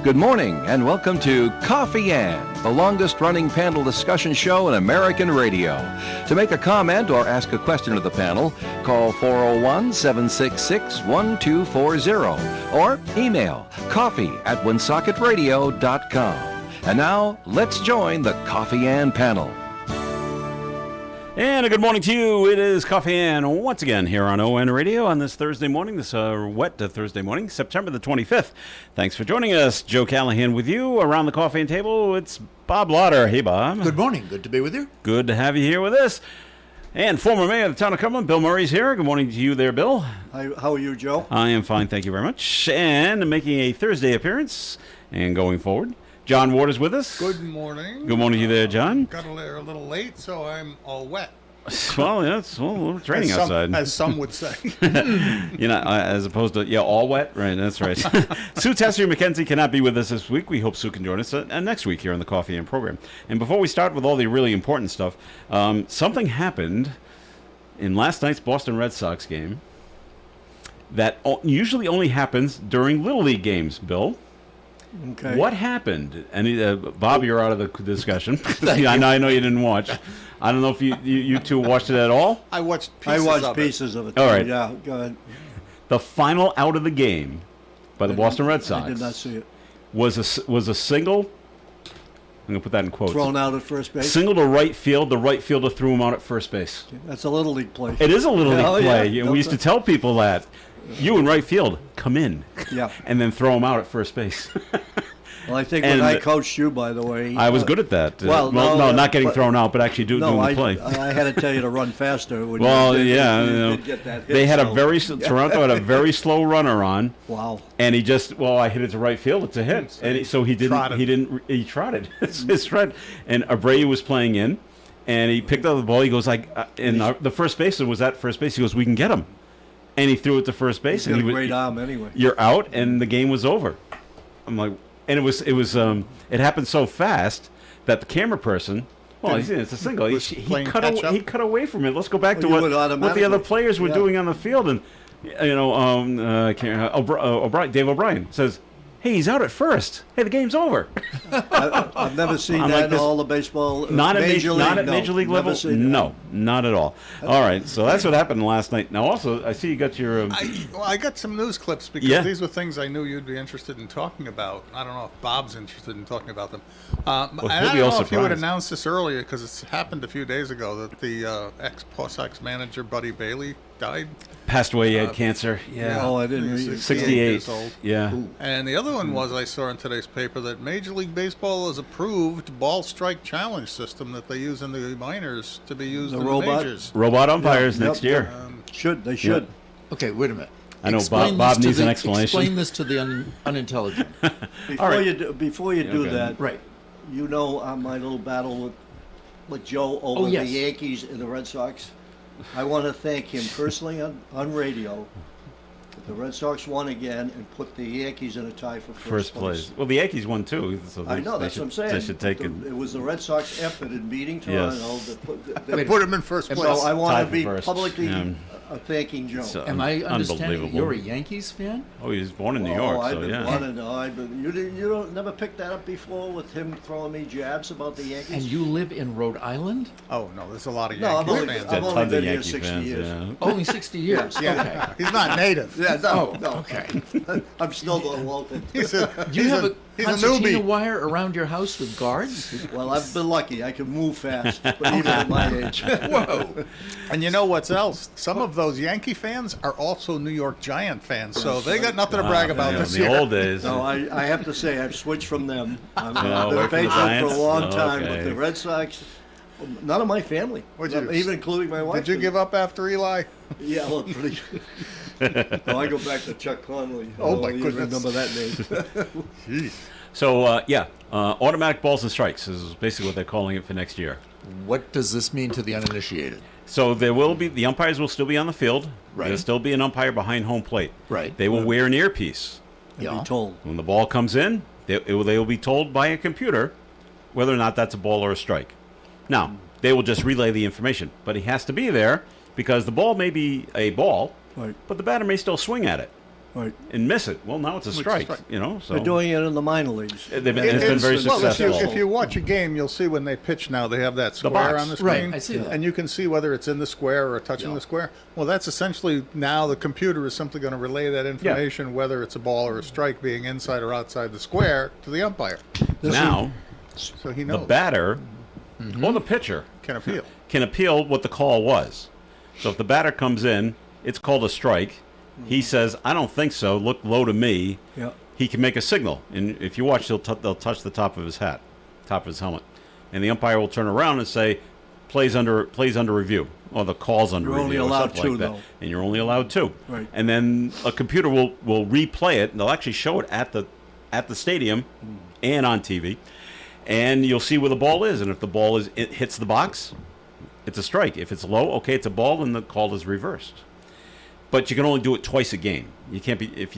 Good morning and welcome to Coffee and, the longest-running panel discussion show in American radio. To make a comment or ask a question of the panel, call 401-766-1240 or email coffee@woonsockеtradio.com. And now, let's join the Coffee and panel. And a good morning to you. It is Coffee and once again here on ON Radio on this Thursday morning, this wet Thursday morning, September the 25th. Thanks for joining us. Joe Callahan with you. Around the coffee and table, it's Bob Lauder. Hey, Bob. Good morning. Good to be with you. Good to have you here with us. And former mayor of the town of Cumberland, Bill Murray's here. Good morning to you there, Bill. Hi, how are you, Joe? I am fine, thank you very much. And making a Thursday appearance and going forward, John Ward is with us. Good morning. Good morning to you there, John. Got a little late, so I'm all wet. Well, yeah, it's it's raining outside. As some would say. As opposed to, all wet. Right, that's right. Sue Tessier-McKenzie cannot be with us this week. We hope Sue can join us next week here on the Coffee and program. And before we start with all the really important stuff, something happened in last night's Boston Red Sox game that usually only happens during Little League games, Bill. Okay. What happened? And Bob, you're out of the discussion. I know you didn't watch. I don't know if you two watched it at all. I watched pieces of it. All right. Yeah, go ahead. The final out of the game by the Boston Red Sox. I did not see it. Was a single. I'm going to put that in quotes. Thrown out at first base? Single to right field. The right fielder threw him out at first base. That's a Little League play. It is a Little League play. Yeah. We used to tell people that. You in right field, come in. Yeah. And then throw him out at first base. Well, I think when I coached you, by the way. I was good at that. No, not getting thrown out, but actually doing the play. I had to tell you to run faster. When well, you yeah. get that hit, they had Toronto had a very slow runner on. Wow. And he just, I hit it to right field. It's a hit. And he trotted. His stride. And Abreu was playing in, and he picked up the ball. He goes, the first baseman was at first base. He goes, we can get him. And he threw it to first base. He's got a great arm anyway. You're out, and the game was over. I'm like, and it happened so fast that the camera person, it's a single. He cut away from it. Let's go back to what the other players were doing on the field, and Dave O'Brien says, hey, he's out at first. Hey, the game's over. I've never seen that in all the baseball. Not at Major League level? No, not at all. All right, so that's what happened last night. Now, also, I see you got your... I got some news clips because these were things I knew you'd be interested in talking about. I don't know if Bob's interested in talking about them. I don't know if you would announce this earlier because it's happened a few days ago that the ex-Sox manager, Buddy Bailey, died. Passed away, he had cancer. Yeah. Oh, I didn't read 68 years old. Yeah. Ooh. And the other one was I saw in today's paper that Major League Baseball has approved ball strike challenge system that they use in the minors to be used in the majors. Robot umpires next year. They should. Yep. Okay, wait a minute. I know Bob needs an explanation. Explain this to the unintelligent. Before you do that, right? You know my little battle with Joe over the Yankees and the Red Sox. I want to thank him personally on radio. The Red Sox won again and put the Yankees in a tie for first place. Well, the Yankees won too. So I know, that's what I'm saying. They should take it. It was the Red Sox effort in beating Toronto that put him in first place. So I want to be publicly thanking Joe. Am I understanding you're a Yankees fan? Oh, he was born in New York, I've been wanting to. You never picked that up before with him throwing me jabs about the Yankees? And you live in Rhode Island? Oh, no, there's a lot of Yankees fans. I've only been here 60 years. Yeah. Only 60 years? Okay. He's not native. Yeah, no. Okay. I'm still the local. Do you have a concertina wire around your house with guards? Well, I've been lucky. I can move fast, but even at my age. Whoa. And you know what's else? Some of those Yankee fans are also New York Giant fans, so they got nothing to brag about this year. In the old days. No, I have to say I've switched from them. I've been faithful for a long time, but the Red Sox, none of my family, even including my wife. Did you give up after Eli? Yeah, well, pretty. No, I go back to Chuck Conley. Oh, my goodness. Remember that name. Jeez. So, automatic balls and strikes is basically what they're calling it for next year. What does this mean to the uninitiated? So the umpires will still be on the field. Right. There'll still be an umpire behind home plate. Right. They will wear an earpiece. Be told. When the ball comes in, they will be told by a computer whether or not that's a ball or a strike. Now, they will just relay the information, but he has to be there because the ball may be a ball, right, but the batter may still swing at it. Right. and miss it. Well, now it's a strike. You know, so they're doing it in the minor leagues. it's been very successful. Well, if you watch a game, you'll see when they pitch now, they have that square on the screen. Right, I see that. And you can see whether it's in the square or touching the square. Well, that's essentially now the computer is simply going to relay that information, whether it's a ball or a strike being inside or outside the square, to the umpire. Now, So he knows. the batter or the pitcher Can appeal. can appeal what the call was. So if the batter comes in, it's called a strike. He says, "I don't think so. Look low to me." Yeah. He can make a signal, and if you watch, they'll touch the top of his hat, top of his helmet, and the umpire will turn around and say, "Plays under review," or the call's under You're review, only or allowed something two, like that. though. And you're only allowed two. Right. And then a computer will replay it, and they'll actually show it at the stadium and on TV, and you'll see where the ball is, and if the ball it hits the box, it's a strike. If it's low, okay, it's a ball, and the call is reversed. But you can only do it twice a game. You can't be if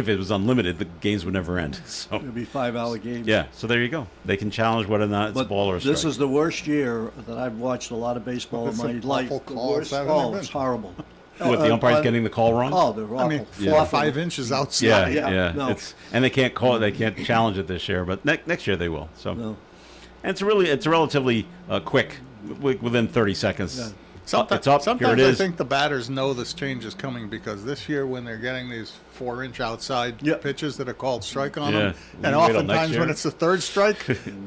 it was unlimited, the games would never end. So It'll be 5-hour games. yeah, so there you go. They can challenge whether or not it's a ball or a strike. This is the worst year that I've watched a lot of baseball in my Some life. awful The calls, worst. haven't Oh, they it's been? horrible. With the umpires on- getting the call wrong. Oh, they're awful. I mean, 4 or 5 inches outside. yeah. no. And they can't call it. They can't challenge it this year, but next year they will. So, No. and it's relatively quick, within 30 seconds. Yeah. Sometimes, It's up. sometimes Here it I is. think the batters know this change is coming because this year when they're getting these 4-inch outside Yep. pitches that are called strike on Yeah. them, and You wait till next oftentimes year. when it's the third strike,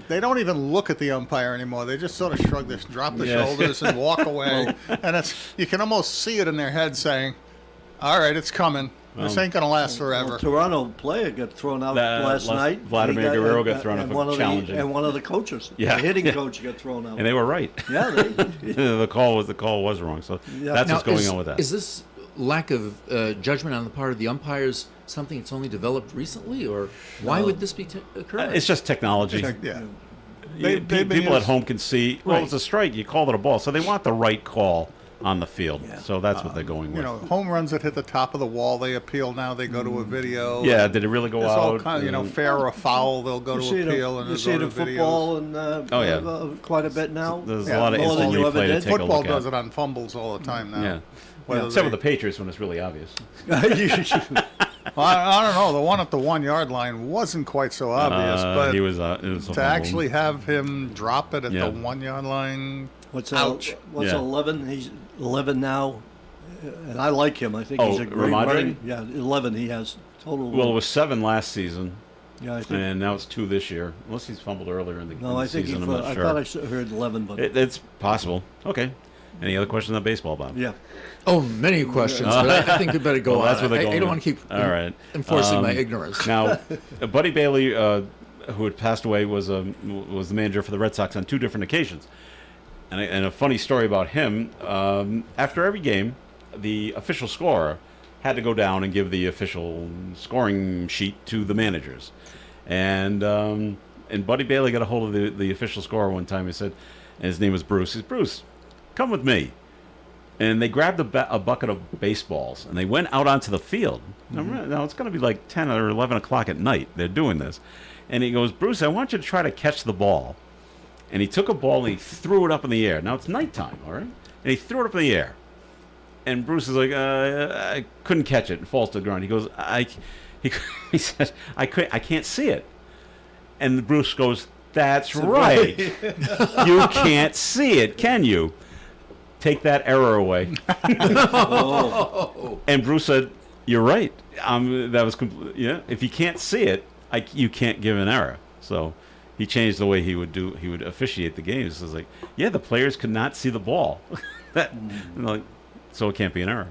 they don't even look at the umpire anymore. They just sort of shrug this, drop the Yeah. shoulders, and walk away. And you can almost see it in their head saying, "All right, it's coming. This ain't gonna last forever." Well, Toronto player got thrown out last night. Vladimir Guerrero got thrown out and for one of challenging. and one of the coaches, Yeah. the hitting Yeah. coach, got thrown out. And they were right. Yeah, the call was wrong. So Yeah. that's Now, what's going on with that. Is this lack of judgment on the part of the umpires something that's only developed recently, or why would this be occurring? It's just technology. Yeah. You- They've been people at used- home can see. Well, Right. it's a strike. You called it a ball, so they want the right call on the field. Yeah. So that's what they're going with. You know, home runs that hit the top of the wall, they appeal now. They go to a video. Yeah, did it really go There's out? all kind of, you know, fair or foul, they'll go You to see appeal it, and you they'll see go it to in videos. football and Oh, yeah. quite a bit now. There's Yeah, a lot of more than instant you ever replay to did. take a Football look does at. it on fumbles all the time now. Yeah. Whether Except with they- the Patriots when it's really obvious. Well, I don't know. The one at the 1 yard line wasn't quite so obvious, but It was a to fumble. actually have him drop it at Yeah. the 1 yard line, What's ouch. Yeah. 11? He's 11 now, and I like him. I think he's a great Ramadre? running. Yeah, 11 he has total. Well, it was 7 last season, yeah, I think. and now it's 2 this year. Unless he's fumbled earlier in the, No, I think season, he. I'm not I sure. thought I heard 11, but It's possible. Okay. Any other questions on baseball, Bob? yeah. Oh, many questions, but I think we better go Well, on. that's what they're I going don't with. want to keep All right. enforcing my ignorance. Now, Buddy Bailey, who had passed away, was the manager for the Red Sox on 2 different occasions. And a funny story about him, after every game, the official scorer had to go down and give the official scoring sheet to the managers. And Buddy Bailey got a hold of the official scorer one time. He said, and his name was Bruce. He said, "Bruce, come with me." And they grabbed a bucket of baseballs, and they went out onto the field. Now, it's going to be like 10 or 11 o'clock at night. They're doing this. And he goes, "Bruce, I want you to try to catch the ball." And he took a ball and he threw it up in the air. Now, it's nighttime, all right? And he threw it up in the air. And Bruce is like, I couldn't catch it. It falls to the ground. He goes, he says, I can't see it. And Bruce goes, "That's right. You can't see it, can you? Take that error away." And Bruce said, "You're right. That was yeah. If you can't see it, you can't give an error." So he changed the way he would officiate the games. It's like, yeah, the players could not see the ball. So it can't be an error.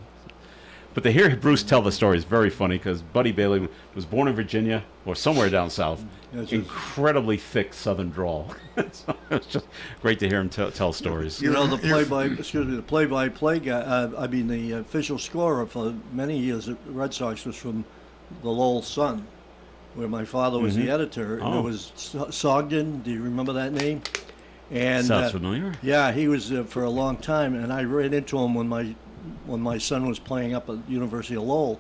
But to hear Bruce tell the story is very funny because Buddy Bailey was born in Virginia or somewhere down south. Incredibly thick Southern drawl. So it's just great to hear him tell stories. You know, the play-by-play guy. The official scorer for many years at the Red Sox was from the Lowell Sun, where my father was the editor. And Oh. it was Sogden. Do you remember that name? And Sounds familiar. yeah, he was for a long time, and I ran into him when my son was playing up at University of Lowell,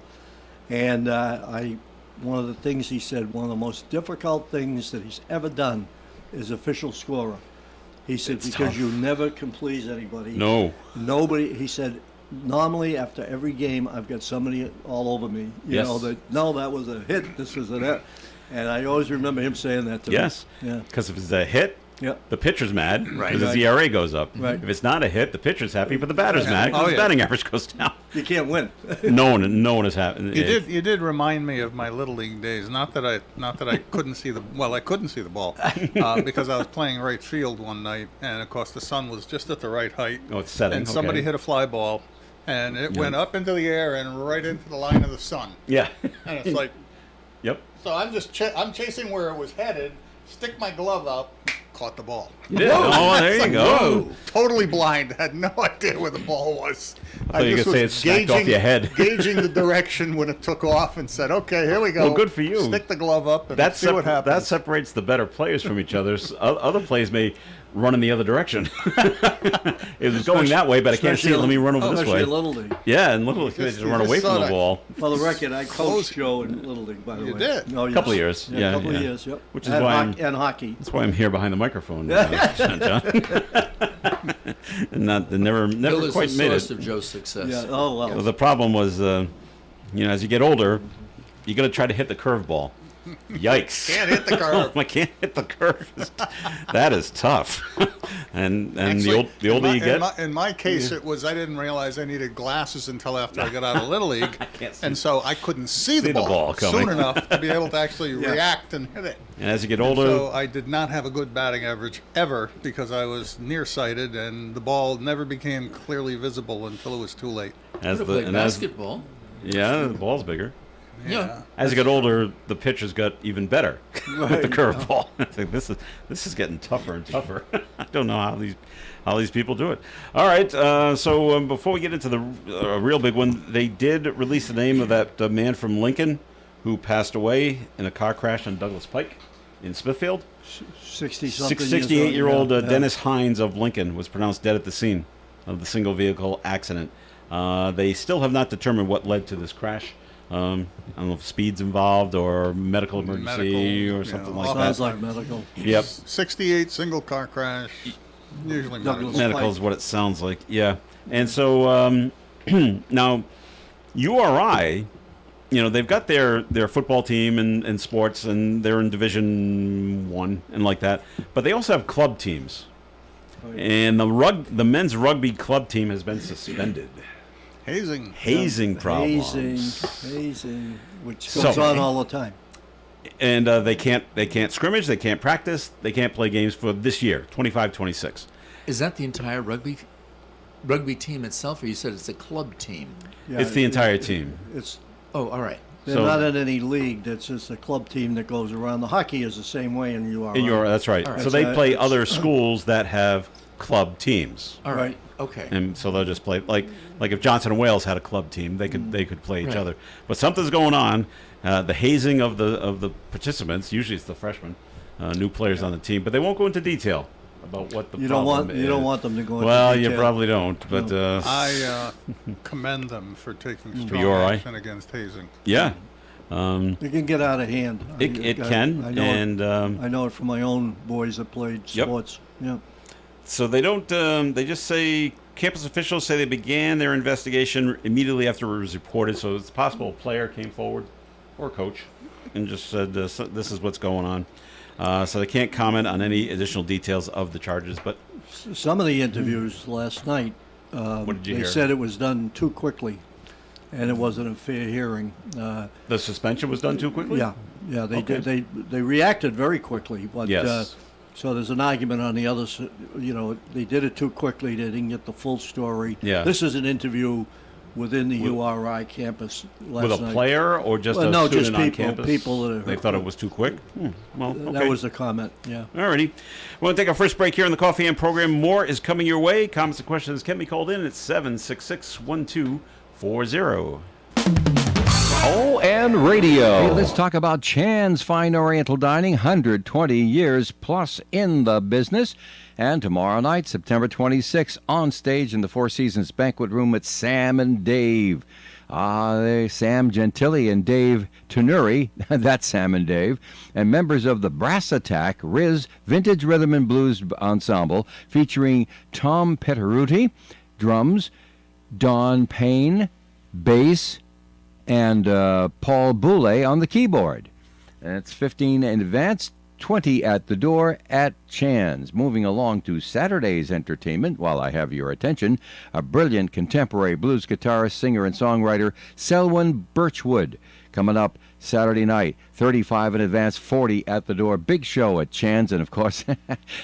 and one of the things he said, one of the most difficult things that he's ever done is official scorer. He said, It's because tough. you never can please anybody. No. Nobody, he said, normally after every game, I've got somebody all over me. You know, that was a hit, this was a hit. And I always remember him saying that to me. Yes. Yeah. Because if it's a hit, the pitcher's mad because his Right. ERA goes up. Right. If it's not a hit, the pitcher's happy, but the batter's mad because his batting average goes down. You can't win. No one is happy. You did remind me of my little league days. Not that I couldn't see I couldn't see the ball because I was playing right field one night, and of course the sun was just at the right height. Oh, it's setting. And somebody hit a fly ball, and it went up into the air and right into the line of the sun. Yeah. And it's like, Yep. so I'm just I'm chasing where it was headed. Stick my glove up, caught the ball. You did. Oh, there you go. Whoa. Totally blind. Had no idea where the ball was. I thought you could say it smacked off your head. Gauging the direction when it took off and said, okay, here we go. Well, good for you. Stick the glove up and see what happens. That separates the better players from each other. Other players may run in the other direction. It was going that way, but I can't see it. Let me run over this way. Especially Little League. Yeah, and Little League, they just run away from the ball. For the record, I coached Joe in Little League, by the way. You did? Oh, A couple of years. Yeah, a couple of years, yep. Which is why and hockey. That's why I'm here behind the microphone, John. And never Bill is quite the made source it. of Joe's success. Yeah. Oh, well. Well, the problem was, as you get older, you got to try to hit the curveball. Yikes! Can't hit the curve. I can't hit the curve. That is tough. and Actually, the older you get, in my case, it was I didn't realize I needed glasses until after I got out of Little League, can't see- and so I couldn't see the the ball ball coming. soon enough to be able to actually react and hit it. and as you get older, So I did not have a good batting average ever because I was nearsighted, and the ball never became clearly visible until it was too late. as Could have the played and as basketball. the ball's bigger. Yeah. As you get older, the pitchers got even better with the curveball. I think this is getting tougher and tougher. I don't know how these people do it. All right, so before we get into the real big one, they did release the name of that man from Lincoln who passed away in a car crash on Douglas Pike in Smithfield. 60-something 68-year-old Dennis Hines of Lincoln was pronounced dead at the scene of the single vehicle accident. They still have not determined what led to this crash. I don't know if speed's involved or medical emergency or something like that. Sounds like medical. Yep. 68 single car crash, usually medical. Medical is what it sounds like. Yeah. And so now URI, they've got their football team and sports, and they're in Division 1 and like that. But they also have club teams. Oh, yeah. And the men's rugby club team has been suspended. Hazing problems. Hazing, which goes on all the time. And they can't scrimmage, they can't practice, they can't play games for this year, 25-26. Is that the entire rugby team itself, or you said it's a club team? Yeah, It's the entire team. It's Oh, all right. they're So- not in any league. That's just a club team that goes around. The hockey is the same way in URI. That's right. All right. So they It's, play it's- other schools that have club teams. All right. Right. Okay. And so they'll just play like if Johnson and Wales had a club team, they could play each Right. other. But something's going on. The hazing of the participants. Usually it's the freshmen, new players on the team, but they won't go into detail about what the You problem don't is. want them to go into Well, detail. you probably don't. But I commend them for taking strong URI? action against hazing. yeah, It can get out of hand. it can. I know And I know it from my own boys that played Yep. sports. Yeah. so they don't. They just say campus officials say they began their investigation immediately after it was reported. So it's possible a player came forward or a coach and just said this is what's going on. So they can't comment on any additional details of the charges. But Some of the interviews last night, what did you they hear? said it was done too quickly, and it wasn't a fair hearing. The suspension was done too quickly. Yeah, they Okay. did. They reacted very quickly, but Yes. so there's an argument on the other. They did it too quickly. They didn't get the full story. Yeah. This is an interview within the URI campus last With a night. player or just Well, a no, student just on people- campus? people that are- They thought it was too quick. Well, okay. That was the comment. Yeah. Alrighty. We're going to take our first break here in the Coffee and program. More is coming your way. Comments and questions can be called in at 766-1240. ON Radio. Hey, let's talk about Chan's Fine Oriental Dining, 120 years plus in the business. And tomorrow night, September 26th, on stage in the Four Seasons Banquet Room with Sam and Dave. Sam Gentili and Dave Tenuri, that's Sam and Dave, and members of the Brass Attack, Riz Vintage Rhythm and Blues Ensemble, featuring Tom Petteruti, drums, Don Payne, bass, and Paul Boulay on the keyboard. And it's 15 in advance, 20 at the door at Chan's. Moving along to Saturday's entertainment, while I have your attention, a brilliant contemporary blues guitarist, singer, and songwriter, Selwyn Birchwood. Coming up Saturday night, 35 in advance, 40 at the door. Big show at Chan's, and of course,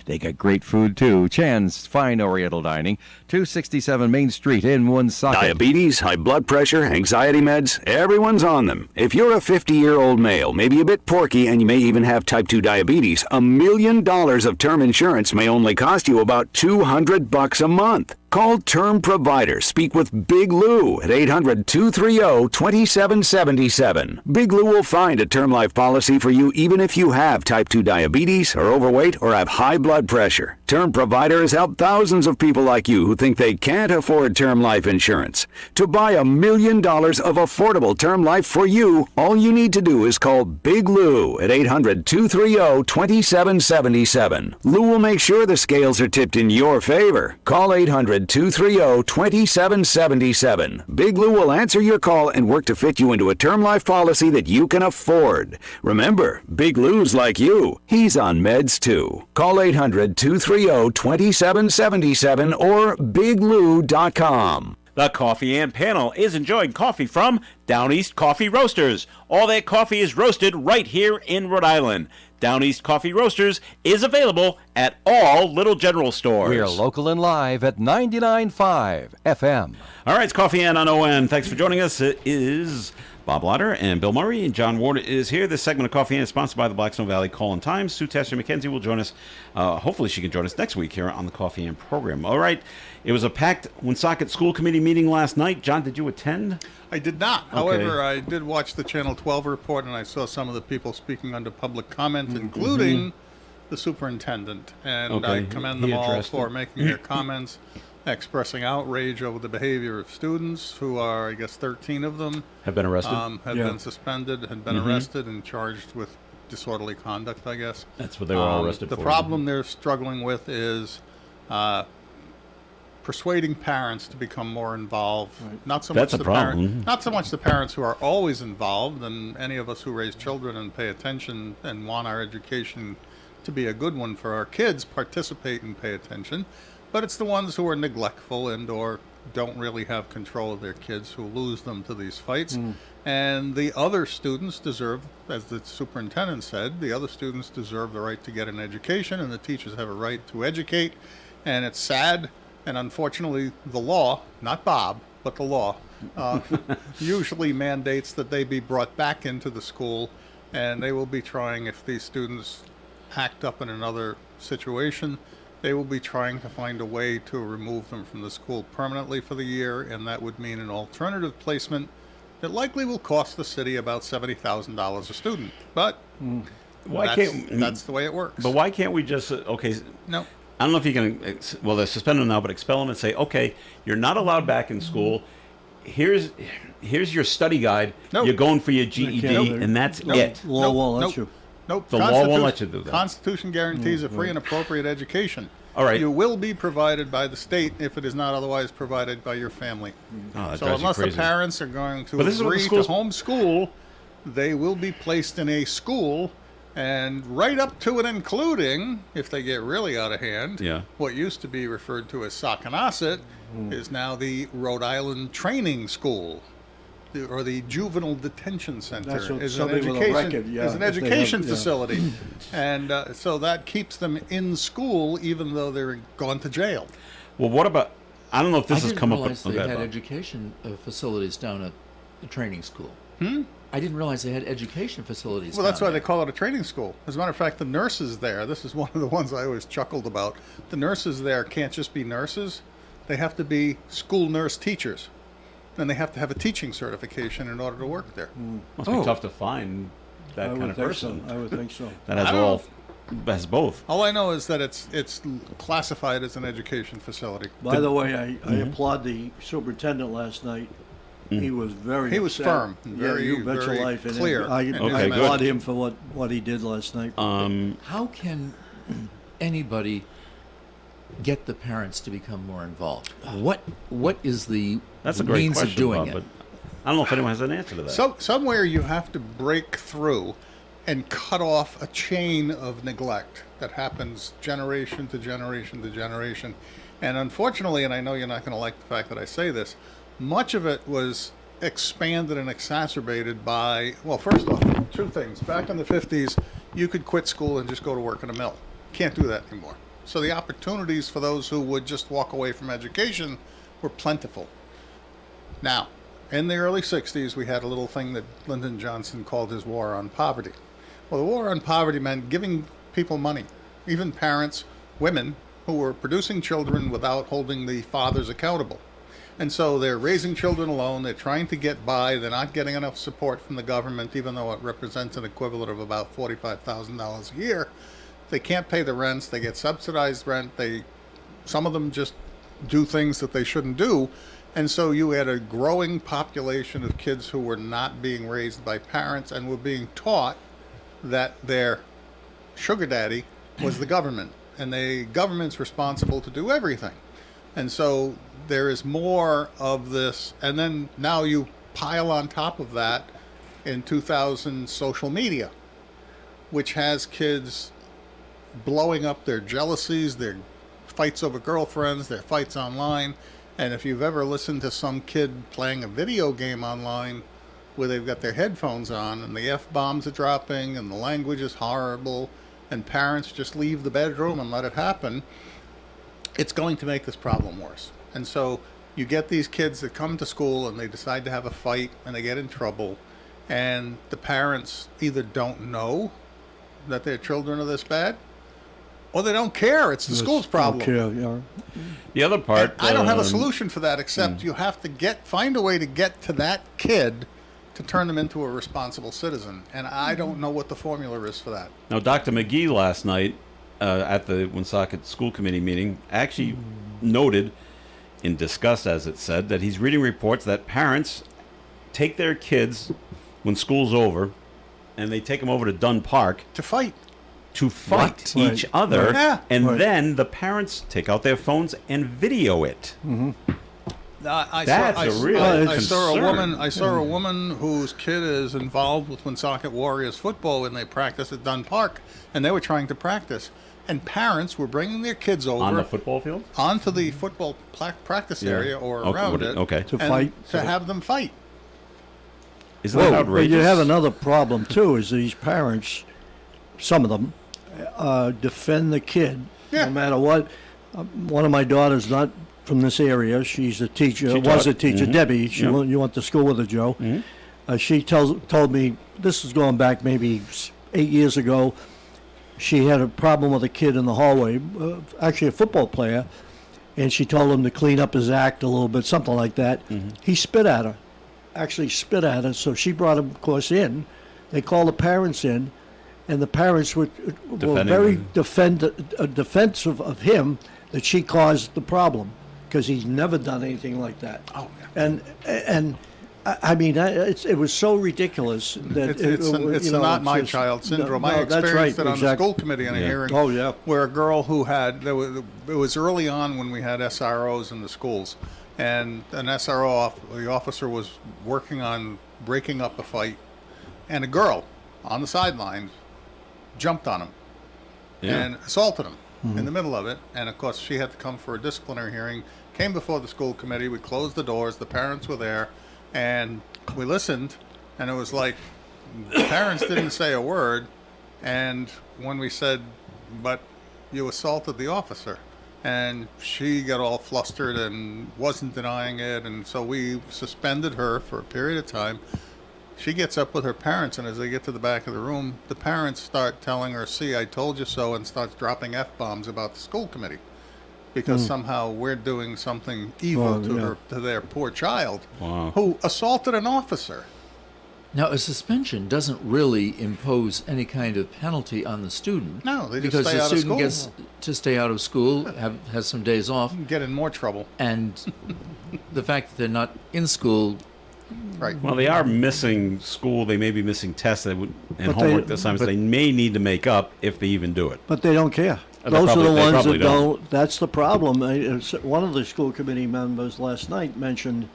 they got great food too. Chan's Fine Oriental Dining, 267 Main Street in Woonsocket. Diabetes, high blood pressure, anxiety meds, everyone's on them. If you're a 50-year-old male, maybe a bit porky, and you may even have type 2 diabetes, $1 million of term insurance may only cost you about $200 a month. Call Term Provider. Speak with Big Lou at 800-230-2777. Big Lou will find a term life policy for you even if you have type 2 diabetes, are overweight, or have high blood pressure. Term Provider has helped thousands of people like you who think they can't afford term life insurance. To buy $1 million of affordable term life for you, all you need to do is call Big Lou at 800-230-2777. Lou will make sure the scales are tipped in your favor. Call 800-230-2777. Big Lou will answer your call and work to fit you into a term life policy that you can afford. Remember, Big Lou's like you. He's on meds too. Call 800-230-2777 or biglou.com. The Coffee and Panel is enjoying coffee from Down East Coffee Roasters. All their coffee is roasted right here in Rhode Island. Down East Coffee Roasters is available at all Little General stores. We are local and live at 99.5 FM. All right, it's Coffee and on ON. Thanks for joining us. It is Bob Lauder and Bill Murray, and John Ward is here. This segment of Coffee and is sponsored by the Blackstone Valley Call-in-Times. Sue Tasser-McKenzie will join us. Hopefully she can join us next week here on the Coffee and program. All right, it was a packed Woonsocket School Committee meeting last night. John, did you attend? I did not. Okay. However, I did watch the Channel 12 report, and I saw some of the people speaking under public comment, including the superintendent. And I commend them all for making their comments, expressing outrage over the behavior of students who are, I guess, 13 of them. Have been arrested? Had been suspended, had been arrested and charged with disorderly conduct, I guess. That's what they were all arrested for. The problem they're struggling with is persuading parents to become more involved. Right. Not so That's much a problem. Not so much the parents who are always involved, and any of us who raise children and pay attention and want our education to be a good one for our kids participate and pay attention. But it's the ones who are neglectful and or don't really have control of their kids who lose them to these fights. And the other students deserve, as the superintendent said, the other students deserve the right to get an education, and the teachers have a right to educate. And it's sad, and unfortunately the law, not Bob, but the law, usually mandates that they be brought back into the school, and they will be trying, if these students act up in another situation, they will be trying to find a way to remove them from the school permanently for the year, and that would mean an alternative placement that likely will cost the city about $70,000 a student. But that's the way it works. But why can't we just, No. I don't know if you can, well, they're suspended them now, but expel them and say, okay, you're not allowed back in school. Here's your study guide. Nope. You're going for your GED, and that's it. Law won't let you. Nope. The law won't let you do that. Constitution guarantees a free and appropriate education. All right. You will be provided by the state if it is not otherwise provided by your family. Oh, that So drives you unless the crazy. parents are going to But this is what the agree to schools- homeschool, they will be placed in a school, and right up to and including, if they get really out of hand, what used to be referred to as Saconaset is now the Rhode Island Training School. Or the Juvenile Detention Center That's what is an somebody with a record, education, is an if they education have- facility. And so that keeps them in school even though they're gone to jail. Well, what about, I don't know if this has come up. I didn't realize they had education facilities down at the training school. I didn't realize they had education facilities. Well, that's down why there. they call it a training school. As a matter of fact, the nurses there, this is one of the ones I always chuckled about. The nurses there can't just be nurses. They have to be school nurse teachers. And they have to have a teaching certification in order to work there. Must be tough to find that kind of person. I would think so. That has both. All I know is that it's classified as an education facility. By the way, I applaud the superintendent last night. He was He was upset. firm, You bet your very life. And clear. I Okay, applaud good. him for what he did last night. How can anybody get the parents to become more involved? What is the That's a great means question, of doing Bob, it? but I don't know if anyone has an answer to that. So somewhere you have to break through and cut off a chain of neglect that happens generation to generation to generation. And unfortunately, and I know you're not going to like the fact that I say this, much of it was expanded and exacerbated by, well, first off, two things. Back in the 50s, you could quit school and just go to work in a mill. Can't do that anymore. So the opportunities for those who would just walk away from education were plentiful. Now, in the early 60s, we had a little thing that Lyndon Johnson called his war on poverty. Well, the war on poverty meant giving people money, even parents, women, who were producing children without holding the fathers accountable. And so they're raising children alone, they're trying to get by, they're not getting enough support from the government, even though it represents an equivalent of about $45,000 a year. They can't pay the rents, they get subsidized rent, some of them just do things that they shouldn't do. And so you had a growing population of kids who were not being raised by parents and were being taught that their sugar daddy was the government, and the government's responsible to do everything. And so there is more of this, and then now you pile on top of that in 2000 social media, which has kids blowing up their jealousies, their fights over girlfriends, their fights online. And if you've ever listened to some kid playing a video game online where they've got their headphones on and the F-bombs are dropping and the language is horrible and parents just leave the bedroom and let it happen, it's going to make this problem worse. And so you get these kids that come to school and they decide to have a fight and they get in trouble, and the parents either don't know that their children are this bad, or they don't care. It's the school's problem. The other part, and I don't have a solution for that, except you have to find a way to get to that kid to turn them into a responsible citizen. And I don't know what the formula is for that. Now, Dr. McGee last night at the Woonsocket School Committee meeting actually noted, in disgust as it said, that he's reading reports that parents take their kids when school's over and they take them over to Dunn Park to fight each other, Yeah. and then the parents take out their phones and video it. I saw a woman whose kid is involved with Woonsocket Warriors football when they practice at Dunn Park, and they were trying to practice, and parents were bringing their kids over On the football field? onto the football practice area or around it, to fight, to have them fight. Isn't that outrageous? But you have another problem too. Is these parents, some of them, defend the kid no matter what. One of my daughters, not from this area, she's a teacher. Was a teacher, Debbie. You went to school with her, Joe. She told me, this is going back maybe 8 years ago. She had a problem with a kid in the hallway, actually a football player, and she told him to clean up his act a little bit, something like that. He spit at her, so she brought him, of course, in. They called the parents in, and the parents were very defensive of him, that she caused the problem, because he's never done anything like that. Oh, and I mean, it was so ridiculous that it's not my child syndrome. I experienced it on the school committee in a hearing. Oh, yeah. Where a girl who it was early on when we had SROs in the schools, and an SRO, the officer was working on breaking up a fight, and a girl on the sidelines jumped on him and assaulted him in the middle of it. And of course, she had to come for a disciplinary hearing. Came before the school committee. We closed the doors. The parents were there. And we listened, and it was like the parents didn't say a word. And when we said, but you assaulted the officer, and she got all flustered and wasn't denying it, and so we suspended her for a period of time. She gets up with her parents, and as they get to the back of the room, the parents start telling her, see, I told you so, and starts dropping F-bombs about the school committee. Because somehow we're doing something evil to their poor child who assaulted an officer. Now, a suspension doesn't really impose any kind of penalty on the student. No, they just because stay the out of student school. gets to stay out of school, has some days off, Get in more trouble. and the fact that they're not in school. Right. Well, they are missing school. They may be missing tests and But homework assignments. They may need to make up if they even do it. But they don't care. Those are the they ones probably that don't. That's the problem. One of the school committee members last night mentioned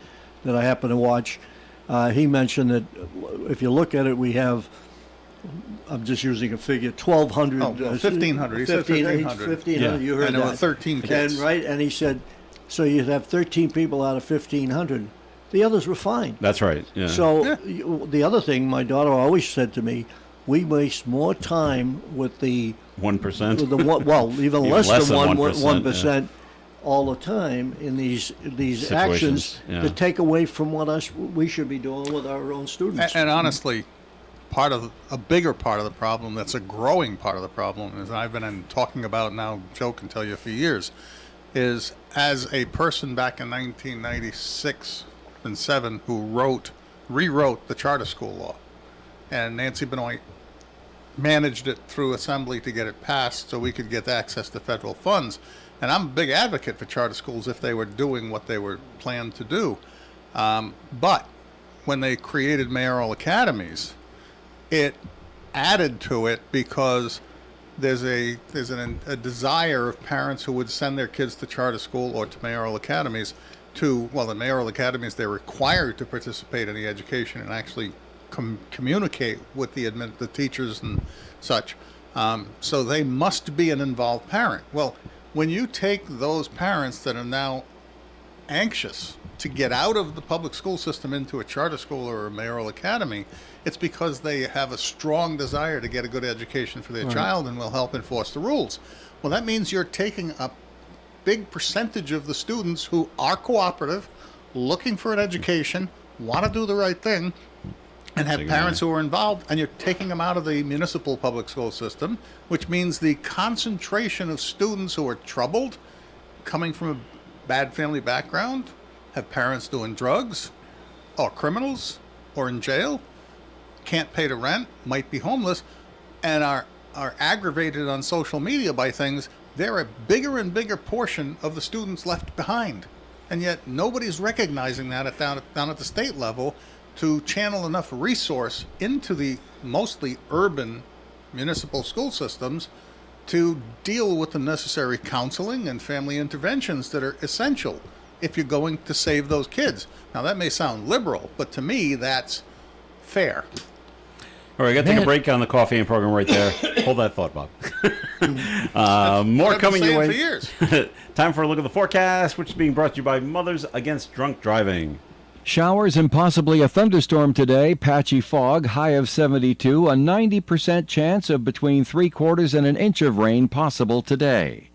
that I happened to watch. He mentioned that if you look at it, we have, I'm just using a figure, 1,200. 1,500. He said 1,500. 1,500, you heard and that. there were 13 kids. And he said, so you'd have 13 people out of 1,500. The others were fine. That's right. Yeah. So the other thing my daughter always said to me, we waste more time with the 1%. Even less than 1%, yeah. all the time in these Situations, actions yeah. that take away from what we should be doing with our own students. And honestly, a bigger part of the problem, that's a growing part of the problem, as I've been talking about now, Joe can tell you for years, is as a person back in 1996 and 7 who rewrote the charter school law, and Nancy Benoit managed it through assembly to get it passed so we could get access to federal funds. And I'm a big advocate for charter schools if they were doing what they were planned to do. But when they created mayoral academies, it added to it because there's a desire of parents who would send their kids to charter school or to mayoral academies the mayoral academies, they're required to participate in the education and actually communicate with the teachers and such. So they must be an involved parent. Well, when you take those parents that are now anxious to get out of the public school system into a charter school or a mayoral academy, it's because they have a strong desire to get a good education for their child and will help enforce the rules. Well, that means you're taking a big percentage of the students who are cooperative, looking for an education, want to do the right thing, and have parents who are involved, and you're taking them out of the municipal public school system, which means the concentration of students who are troubled, coming from a bad family background, have parents doing drugs, or criminals, or in jail, can't pay the rent, might be homeless, and are aggravated on social media by things. They're a bigger and bigger portion of the students left behind. And yet nobody's recognizing that down at the state level to channel enough resource into the mostly urban municipal school systems to deal with the necessary counseling and family interventions that are essential if you're going to save those kids. Now, that may sound liberal, but to me, that's fair. All right, got to take a break on the coffee and program right there. Hold that thought, Bob. More coming your way. For years. Time for a look at the forecast, which is being brought to you by Mothers Against Drunk Driving. Showers and possibly a thunderstorm today. Patchy fog, high of 72. A 90% chance of between 3/4 and an inch of rain possible today.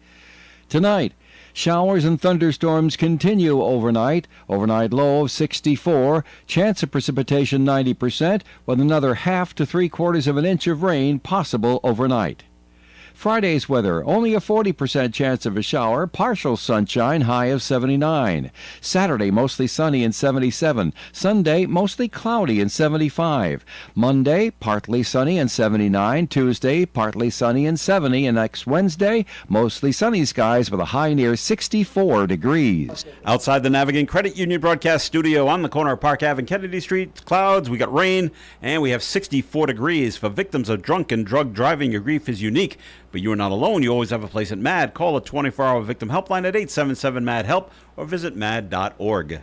Tonight, showers and thunderstorms continue overnight. Overnight low of 64. Chance of precipitation 90%, with another 1/2 to 3/4 of an inch of rain possible overnight. Friday's weather, only a 40% chance of a shower, partial sunshine, high of 79. Saturday, mostly sunny and 77. Sunday, mostly cloudy and 75. Monday, partly sunny and 79. Tuesday, partly sunny and 70. And next Wednesday, mostly sunny skies with a high near 64 degrees. Outside the Navigant Credit Union broadcast studio on the corner of Park Ave and Kennedy Street, clouds, we got rain, and we have 64 degrees. For victims of drunk and drug driving, your grief is unique. But you are not alone. You always have a place at MAD. Call a 24-hour victim helpline at 877-MAD-HELP or visit mad.org.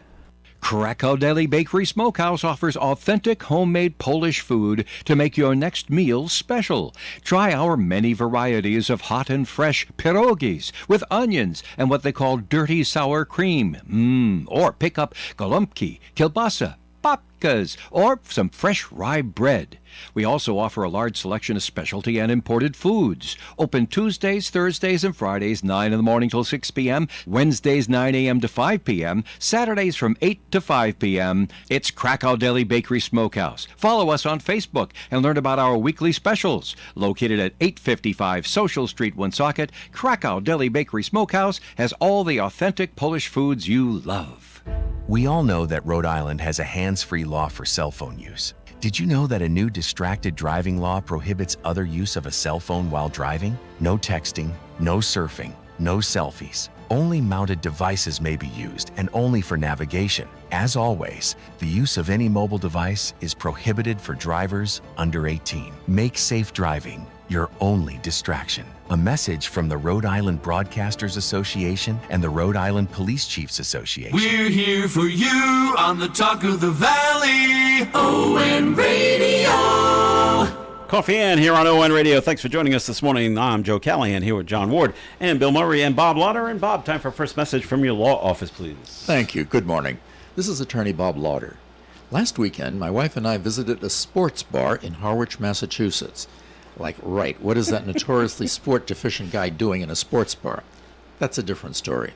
Krakow Deli Bakery Smokehouse offers authentic homemade Polish food to make your next meal special. Try our many varieties of hot and fresh pierogies with onions and what they call dirty sour cream. Or pick up gołąbki, kielbasa, babkas, or some fresh rye bread. We also offer a large selection of specialty and imported foods. Open Tuesdays, Thursdays, and Fridays, 9 in the morning till 6 p.m., Wednesdays, 9 a.m. to 5 p.m., Saturdays from 8 to 5 p.m. It's Krakow Deli Bakery Smokehouse. Follow us on Facebook and learn about our weekly specials. Located at 855 Social Street, Woonsocket, Krakow Deli Bakery Smokehouse has all the authentic Polish foods you love. We all know that Rhode Island has a hands-free law for cell phone use. Did you know that a new distracted driving law prohibits other use of a cell phone while driving? No texting, no surfing, no selfies. Only mounted devices may be used and only for navigation. As always, the use of any mobile device is prohibited for drivers under 18. Make safe driving your only distraction. A message from the Rhode Island Broadcasters Association and the Rhode Island Police Chiefs Association. We're here for you on the Talk of the Valley, ON Radio. Coffee Ann here on ON Radio. Thanks for joining us this morning. I'm Joe Callahan here with John Ward and Bill Murray and Bob Lauder. And Bob, time for first message from your law office, please. Thank you. Good morning. This is Attorney Bob Lauder. Last weekend, my wife and I visited a sports bar in Harwich, Massachusetts. Like, right, what is that notoriously sport-deficient guy doing in a sports bar? That's a different story.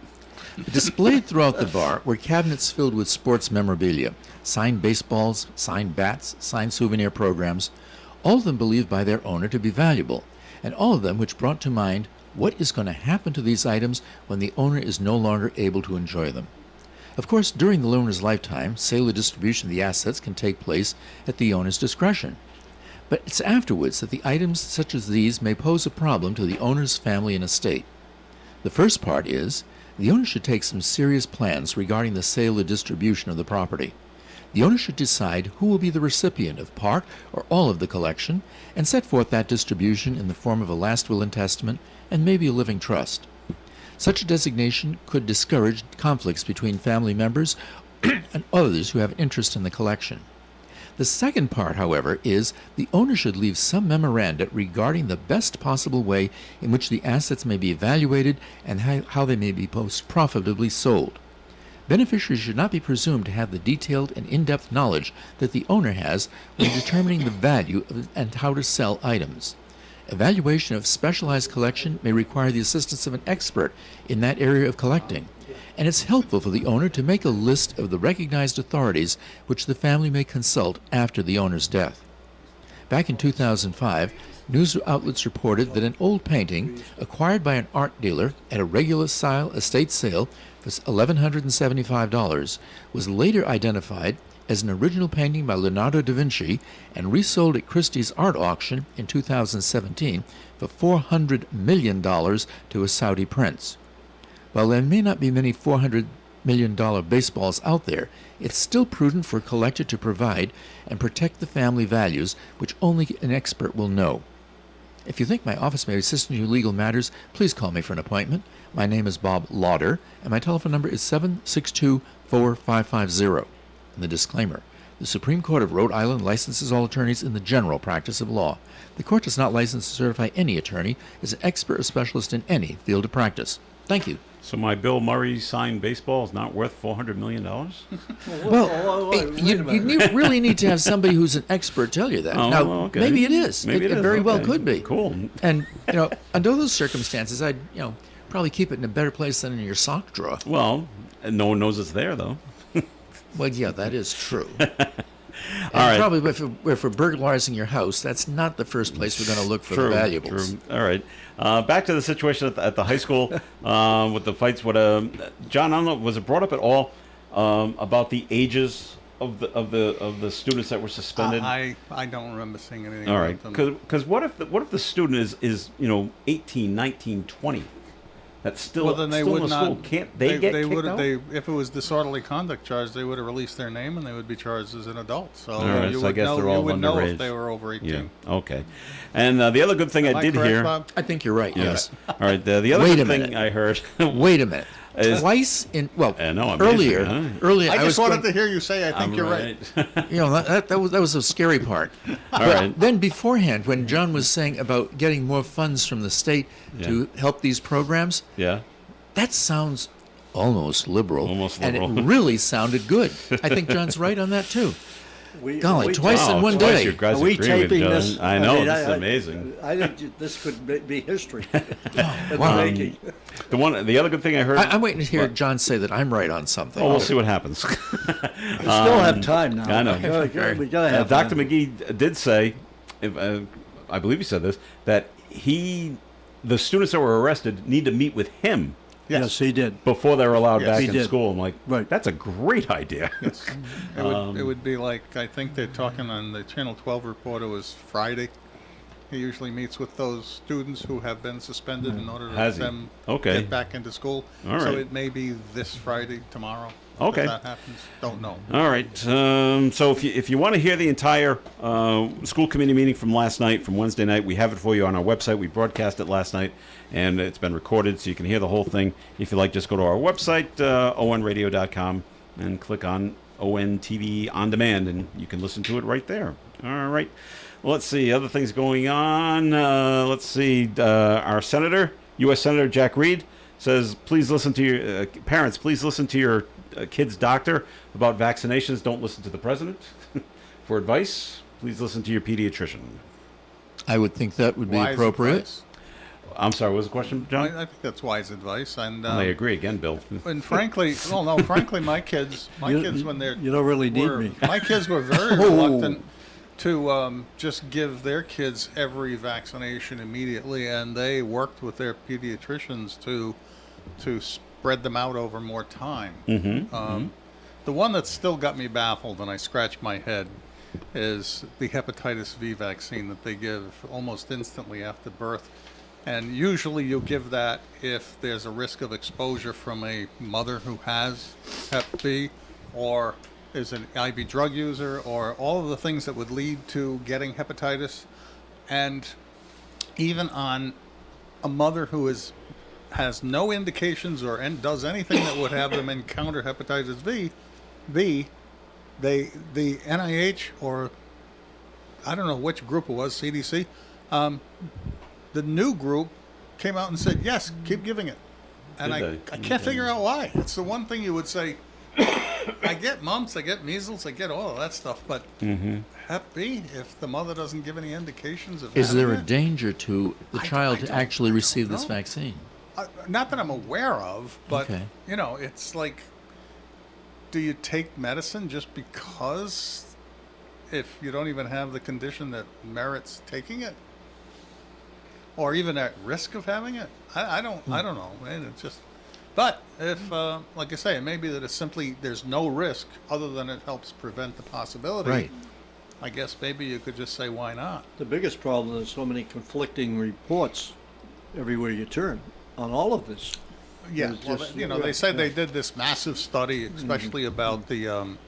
Displayed throughout the bar were cabinets filled with sports memorabilia, signed baseballs, signed bats, signed souvenir programs, all of them believed by their owner to be valuable, and all of them which brought to mind what is going to happen to these items when the owner is no longer able to enjoy them. Of course, during the owner's lifetime, sale or distribution of the assets can take place at the owner's discretion. But it's afterwards that the items such as these may pose a problem to the owner's family and estate. The first part is, the owner should take some serious plans regarding the sale or distribution of the property. The owner should decide who will be the recipient of part or all of the collection and set forth that distribution in the form of a last will and testament and maybe a living trust. Such a designation could discourage conflicts between family members and others who have interest in the collection. The second part, however, is the owner should leave some memoranda regarding the best possible way in which the assets may be evaluated and how they may be most profitably sold. Beneficiaries should not be presumed to have the detailed and in-depth knowledge that the owner has when determining the value and how to sell items. Evaluation of specialized collection may require the assistance of an expert in that area of collecting, and it's helpful for the owner to make a list of the recognized authorities which the family may consult after the owner's death. Back in 2005, news outlets reported that an old painting acquired by an art dealer at a regular style estate sale for $1,175 was later identified as an original painting by Leonardo da Vinci and resold at Christie's art auction in 2017 for $400 million to a Saudi prince. While there may not be many $400 million baseballs out there, it's still prudent for a collector to provide and protect the family values, which only an expert will know. If you think my office may assist in your legal matters, please call me for an appointment. My name is Bob Lauder, and my telephone number is 762-4550. And the disclaimer: the Supreme Court of Rhode Island licenses all attorneys in the general practice of law. The court does not license or certify any attorney as an expert or specialist in any field of practice. Thank you. So my Bill Murray signed baseball is not worth $400 million? Well, you really need to have somebody who's an expert tell you that. Oh, now, okay. maybe it is. Maybe it is. very well Okay. could be. Cool. And, under those circumstances, I'd, probably keep it in a better place than in your sock drawer. Well, and no one knows it's there, though. Well, yeah, that is true. All right. Probably if we're burglarizing your house, that's not the first place we're going to look for the valuables. True. All right. Back to the situation at the high school with the fights. John, I don't know, was it brought up at all about the ages of the students that were suspended? I don't remember seeing anything. All right. about them. Because what if the student is 18, 19, 20? That's still Well, then they still would in the not. school. Can't they get kicked out? If it was disorderly conduct charge, they would have released their name and they would be charged as an adult. So All right, you so I would guess know, they're all you would know underage. if they were over 18. Yeah. Okay. And the other good thing Am I did correct, hear. Bob? I think you're right, yes. All right. The other Wait good a thing minute. I heard. Wait a minute. Is- Twice in, well, I know, amazing, earlier, huh? earlier I was just wanted going- to hear you say, I think you're right. that was a scary part. All But right. then beforehand, when John was saying about getting more funds from the state to help these programs, Yeah. that sounds almost liberal. Almost And liberal. it really sounded good. I think John's right on that, too. Golly, twice Wow, in one twice day. you guys Are we agree with taping John. this? I know, mean, this is amazing. I think this could be history. Wow. Making. The other good thing I heard. I'm waiting to hear John say that I'm right on something. Well, we'll see what happens. We still have time now. I know. We gotta have Dr. time. McGee did say, I believe he said this, that the students that were arrested need to meet with him Yes, he did. before they're allowed Yes. back He in did. school. I'm like, Right. that's a great idea. Yes. It would be like, I think they're talking on the Channel 12 report, it was Friday. He usually meets with those students who have been suspended in order to Has let he? them Okay. get back into school. All So right. it may be this Friday, tomorrow. Okay. If that happens, don't know. All right. So if you want to hear the entire school committee meeting from last night, from Wednesday night, we have it for you on our website. We broadcast it last night, and it's been recorded, so you can hear the whole thing. If you like, just go to our website, onradio.com, and click on ON TV on demand, and you can listen to it right there. All right. Well, let's see. Other things going on. Let's see. Our senator, U.S. Senator Jack Reed, says, please listen to your parents. Please listen to your kid's doctor about vaccinations. Don't listen to the president for advice. Please listen to your pediatrician. I would think that would be Wise appropriate. advice. I'm sorry, what was the question, John? I think that's wise advice, and I agree again, Bill. and frankly, frankly, my kids when they're You don't really need were, me. my kids were very reluctant to just give their kids every vaccination immediately, and they worked with their pediatricians to spread them out over more time. The one that still got me baffled, and I scratched my head, is the hepatitis V vaccine that they give almost instantly after birth. And usually you'll give that if there's a risk of exposure from a mother who has Hep B, or is an IV drug user, or all of the things that would lead to getting hepatitis. And even on a mother who has no indications and does anything that would have them encounter hepatitis V, the NIH, or I don't know which group it was, CDC, the new group came out and said, yes, keep giving it. And I can't figure out why. It's the one thing you would say, I get mumps, I get measles, I get all of that stuff, but Hep B, if the mother doesn't give any indications of Is there a having it, danger to the child to actually receive this know. vaccine? not that I'm aware of, but, Okay. it's like, do you take medicine just because if you don't even have the condition that merits taking it? Or even at risk of having it? I don't know, man. It's just, but if, like I say, it may be that it's simply, there's no risk other than it helps prevent the possibility. Right. I guess maybe you could just say, why not? The biggest problem is so many conflicting reports everywhere you turn on all of this. Yeah, It's well, just- they said they did this massive study, especially about the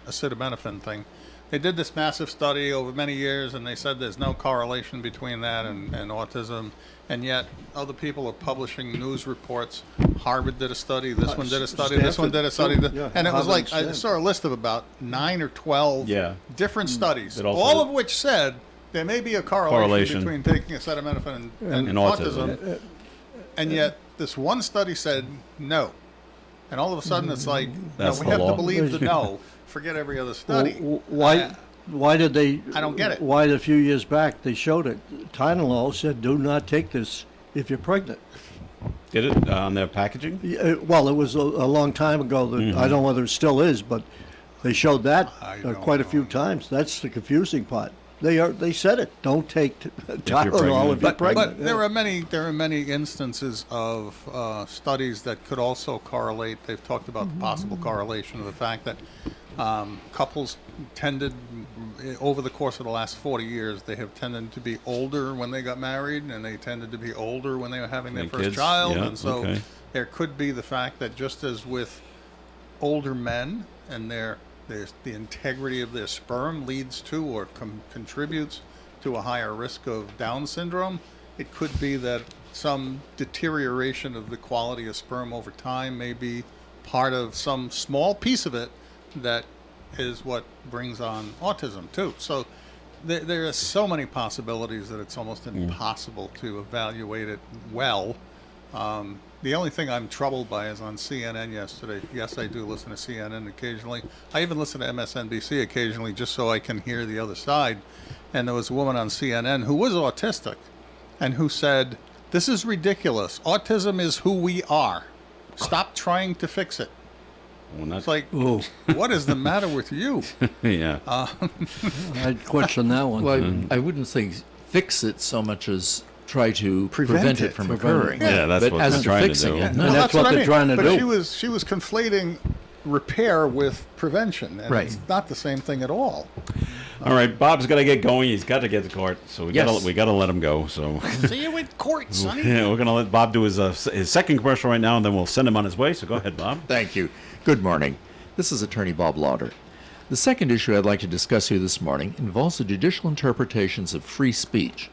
acetaminophen thing. They did this massive study over many years, and they said there's no correlation between that and autism. And yet, other people are publishing news reports. Harvard did a study. This one did a study. This one did a study. Stanford, yeah, And it was Harvard like, and I Stanford. saw a list of about 9 or 12 different studies, That also- all of which said there may be a correlation between taking acetaminophen and autism. And yet, this one study said no. And all of a sudden, it's like, That's we the have law. to believe the no. Forget every other study. Why did they? I don't get it. Why a few years back they showed it? Tylenol said, "Do not take this if you're pregnant." Did it on their packaging? Well, it was a long time ago. That I don't know whether it still is, but they showed that quite a few times. That's the confusing part. They said it. Don't take Tylenol if you're pregnant. But there are many instances of studies that could also correlate. They've talked about the possible correlation of the fact that couples tended, over the course of the last 40 years, they have tended to be older when they got married, and they tended to be older when they were having their And first kids, child. yeah, And so okay. there could be the fact that just as with older men and the integrity of their sperm leads to or contributes to a higher risk of Down syndrome, it could be that some deterioration of the quality of sperm over time may be part of some small piece of it that is what brings on autism too. So there are so many possibilities that it's almost impossible to evaluate it well. The only thing I'm troubled by is on CNN yesterday. Yes, I do listen to CNN occasionally. I even listen to MSNBC occasionally just so I can hear the other side. And there was a woman on CNN who was autistic and who said, "This is ridiculous. Autism is who we are. Stop trying to fix it." It's like, what is the matter with you? Yeah. I'd question that one. Well, I wouldn't say fix it so much as try to prevent it from occurring. Yeah, that's but what as they're to trying to fixing do. it, And no. that's what I they're mean. trying to but do. she was conflating repair with prevention, and Right. it's not the same thing at all. All right, Bob's got to get going. He's got to get to court, so we got to let him go. So see you in court, Sonny. Yeah, we're going to let Bob do his second commercial right now, and then we'll send him on his way. So go ahead, Bob. Thank you. Good morning. This is Attorney Bob Lauder. The second issue I'd like to discuss here this morning involves the judicial interpretations of free speech.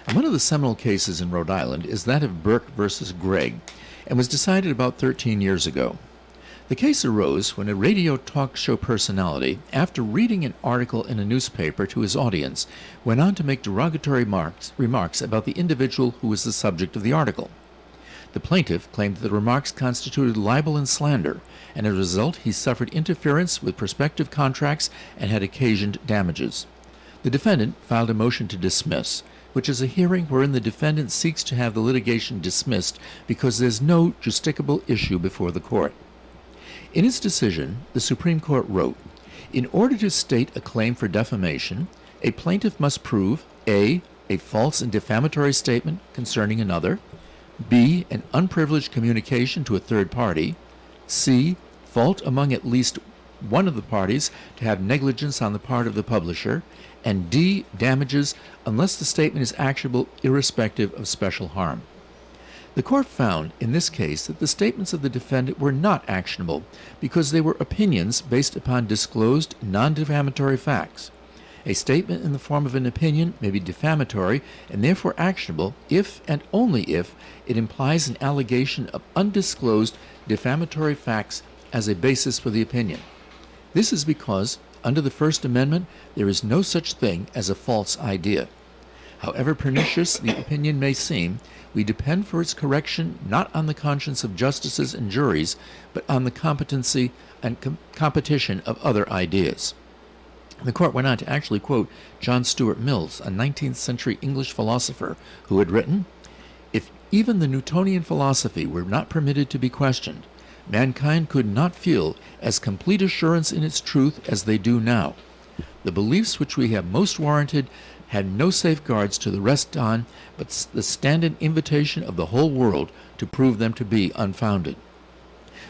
And one of the seminal cases in Rhode Island is that of Burke versus Gregg, and was decided about 13 years ago. The case arose when a radio talk show personality, after reading an article in a newspaper to his audience, went on to make derogatory remarks about the individual who was the subject of the article. The plaintiff claimed that the remarks constituted libel and slander, and as a result he suffered interference with prospective contracts and had occasioned damages. The defendant filed a motion to dismiss, which is a hearing wherein the defendant seeks to have the litigation dismissed because there's no justiciable issue before the court. In its decision, the Supreme Court wrote, "In order to state a claim for defamation, a plaintiff must prove A. a false and defamatory statement concerning another, B. an unprivileged communication to a third party, C. fault among at least one of the parties to have negligence on the part of the publisher, and D. damages unless the statement is actionable irrespective of special harm." The court found in this case that the statements of the defendant were not actionable because they were opinions based upon disclosed non-defamatory facts. A statement in the form of an opinion may be defamatory and therefore actionable if and only if it implies an allegation of undisclosed defamatory facts as a basis for the opinion. This is because, under the First Amendment, there is no such thing as a false idea. However pernicious the opinion may seem, we depend for its correction not on the conscience of justices and juries, but on the competency and competition of other ideas. The court went on to actually quote John Stuart Mills, a 19th century English philosopher, who had written, "If even the Newtonian philosophy were not permitted to be questioned, mankind could not feel as complete assurance in its truth as they do now. The beliefs which we have most warranted had no safeguards to rest on, but the standing invitation of the whole world to prove them to be unfounded."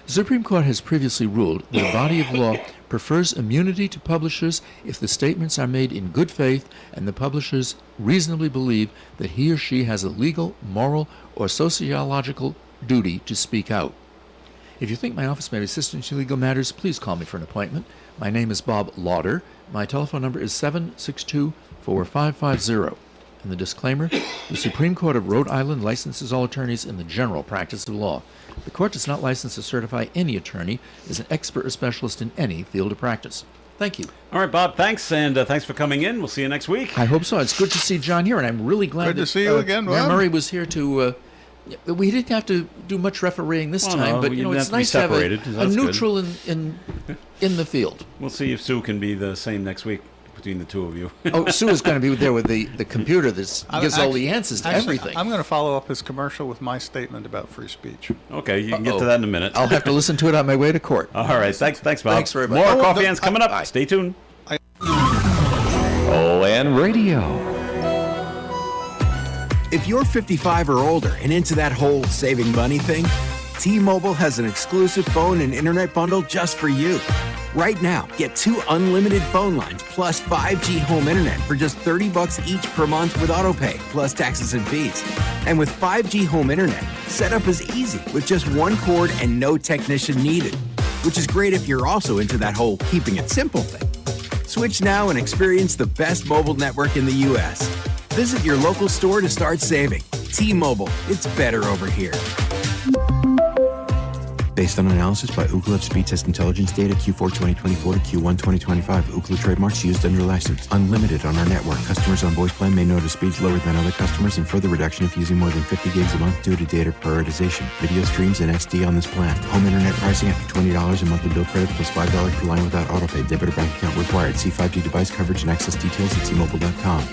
The Supreme Court has previously ruled that a body of law prefers immunity to publishers if the statements are made in good faith and the publishers reasonably believe that he or she has a legal, moral, or sociological duty to speak out. If you think my office may assist in legal matters, please call me for an appointment. My name is Bob Lauder. My telephone number is 762-4550. And the disclaimer, the Supreme Court of Rhode Island licenses all attorneys in the general practice of law. The court does not license or certify any attorney as an expert or specialist in any field of practice. Thank you. All right, Bob, thanks, and thanks for coming in. We'll see you next week. I hope so. It's good to see John here, and I'm really glad to see you again, Mayor Bob. Murray was here to... we didn't have to do much refereeing this time, no, but you it's didn't have to be nice to have separated. a That's neutral in the field. We'll see if Sue can be the same next week between the two of you. Oh, Sue is going to be there with the computer that gives all the answers to Actually, everything. I'm going to follow up his commercial with my statement about free speech. Okay, you can get to that in a minute. I'll have to listen to it on my way to court. All right, thanks, Bob. Thanks very much. More Oh, Coffee no, Hands coming up. bye. Stay tuned. ON Radio. If you're 55 or older and into that whole saving money thing, T-Mobile has an exclusive phone and internet bundle just for you. Right now, get 2 unlimited phone lines plus 5G home internet for just $30 each per month with autopay, plus taxes and fees. And with 5G home internet, setup is easy with just one cord and no technician needed, which is great if you're also into that whole keeping it simple thing. Switch now and experience the best mobile network in the U.S. Visit your local store to start saving. T-Mobile, it's better over here. Based on analysis by Ookla Speed Test Intelligence data Q4 2024 to Q1 2025. Ookla trademarks used under license. Unlimited on our network. Customers on voice plan may notice speeds lower than other customers and further reduction if using more than 50 gigs a month due to data prioritization. Video streams and SD on this plan. Home internet pricing after $20 a monthly bill credit plus $5 per line without autopay. Debit or bank account required. See 5G device coverage and access details at T-Mobile.com.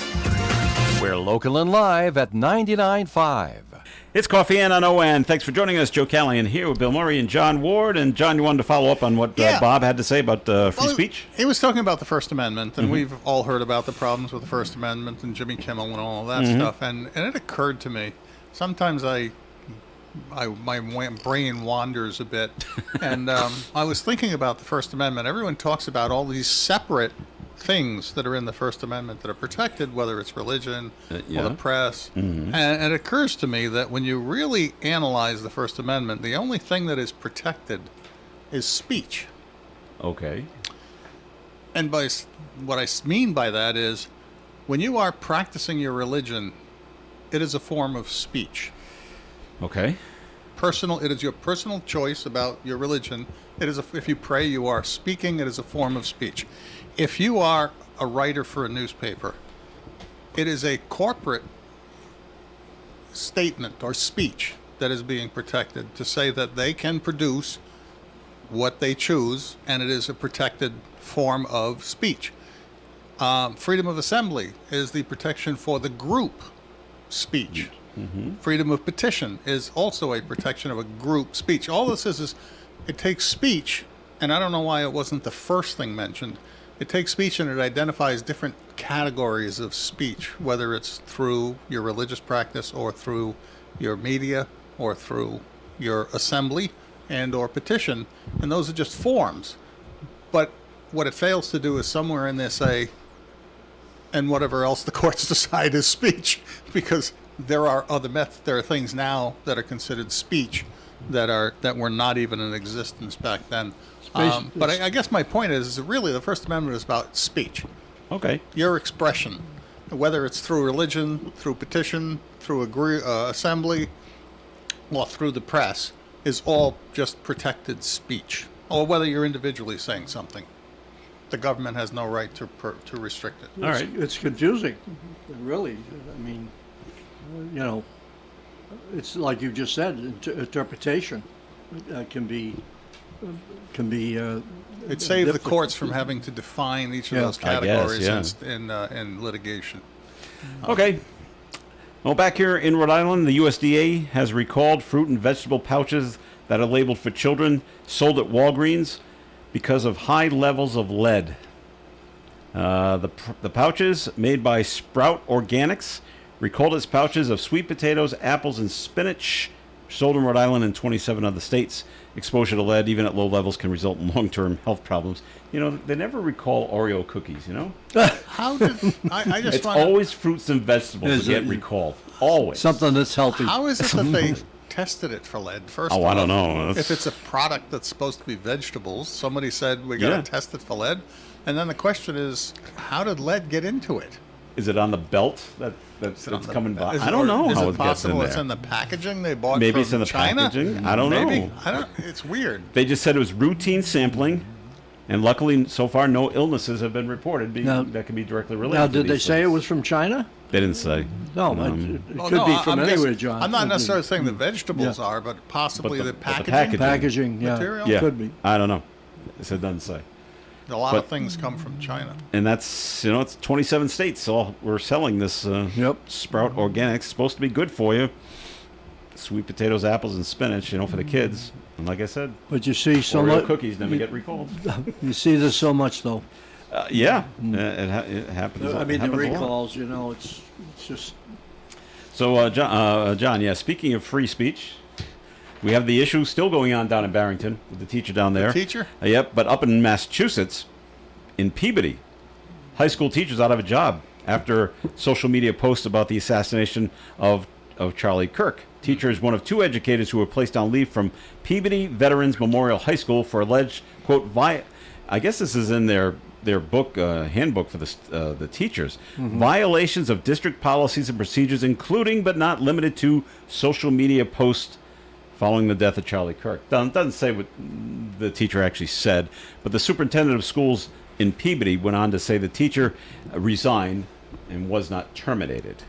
We're local and live at 99.5. It's Coffee and on ON. Thanks for joining us. Joe Callahan here with Bill Murray and John Ward. And John, you wanted to follow up on what Bob had to say about free speech? He was talking about the First Amendment, and we've all heard about the problems with the First Amendment and Jimmy Kimmel and all of that stuff. And it occurred to me, sometimes my brain wanders a bit. And I was thinking about the First Amendment. Everyone talks about all these separate things that are in the First Amendment that are protected, whether it's religion or yeah. the press. Mm-hmm. And it occurs to me that when you really analyze the First Amendment, the only thing that is protected is speech. Okay. And by what I mean by that is, when you are practicing your religion, it is a form of speech. Okay. It is your personal choice about your religion. If you pray, you are speaking. It is a form of speech. If you are a writer for a newspaper, it is a corporate statement or speech that is being protected to say that they can produce what they choose, and it is a protected form of speech. Freedom of assembly is the protection for the group speech. Mm-hmm. Freedom of petition is also a protection of a group speech. All this is it takes speech, and I don't know why it wasn't the first thing mentioned. It takes speech and it identifies different categories of speech, whether it's through your religious practice or through your media or through your assembly and or petition, and those are just forms. But what it fails to do is somewhere in there say, and whatever else the courts decide is speech, because there are there are things now that are considered speech that were not even in existence back then. But I guess my point is really the First Amendment is about speech. Okay. Your expression, whether it's through religion, through petition, through assembly, or through the press, is all just protected speech. Or whether you're individually saying something. The government has no right to restrict it. All right. It's confusing, really. I mean, it's like you just said, interpretation can be it saved the courts from having to define each of those categories in litigation. Okay. Well, back here in Rhode Island, the USDA has recalled fruit and vegetable pouches that are labeled for children sold at Walgreens because of high levels of lead. The pouches made by Sprout Organics recalled its pouches of sweet potatoes, apples, and spinach sold in Rhode Island and 27 other states. Exposure to lead, even at low levels, can result in long-term health problems. They never recall Oreo cookies, How did I just It's always fruits and vegetables that get recalled. Always. Something that's healthy. How is it that they tested it for lead first of all? I don't know. If it's a product that's supposed to be vegetables, somebody said we got to test it for lead. And then the question is, how did lead get into it? Is it on the belt that's coming by? I don't know how it gets in there. Is it possible it's in the packaging they bought Maybe from it's in the China? packaging. I don't know. It's weird. They just said it was routine sampling, and luckily, so far, no illnesses have been reported that can be directly related. Now, to did they these say things. it was from China? They didn't say. No, it could be from anywhere, John. I'm not necessarily saying the vegetables are, but possibly the packaging. Packaging, material? Yeah, could be. I don't know. It doesn't say. A lot of things come from China. And that's, it's 27 states, so we're selling this Sprout Organics. It's supposed to be good for you. Sweet potatoes, apples, and spinach, for the kids. And like I said, but you see so Oreo much cookies never get recalled. You see this so much, though. It happens. I mean, the happens recalls, it's just... So, John, speaking of free speech, we have the issue still going on down in Barrington with the teacher down there. The teacher? Yep, but up in Massachusetts, in Peabody, high school teachers out of a job after social media posts about the assassination of Charlie Kirk. Teacher is one of two educators who were placed on leave from Peabody Veterans Memorial High School for alleged, quote, I guess this is in their book, handbook for the teachers, violations of district policies and procedures, including but not limited to social media posts following the death of Charlie Kirk. Doesn't say what the teacher actually said, but the superintendent of schools in Peabody went on to say the teacher resigned and was not terminated.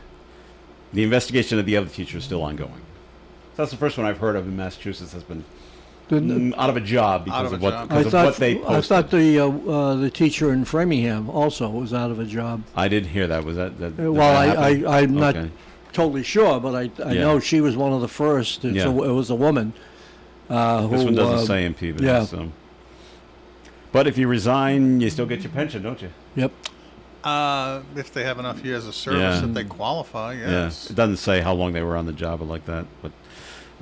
The investigation of the other teacher is still ongoing. So that's the first one I've heard of in Massachusetts has been out of a job because of what they posted. I thought the teacher in Framingham also was out of a job. I didn't hear that. Was that well, I'm not totally sure, but I know she was one of the first. It was a woman. This one doesn't say in Peabody. Yeah. So. But if you resign, you still get your pension, don't you? Yep. If they have enough years of service that they qualify, yes. Yeah. It doesn't say how long they were on the job or like that. But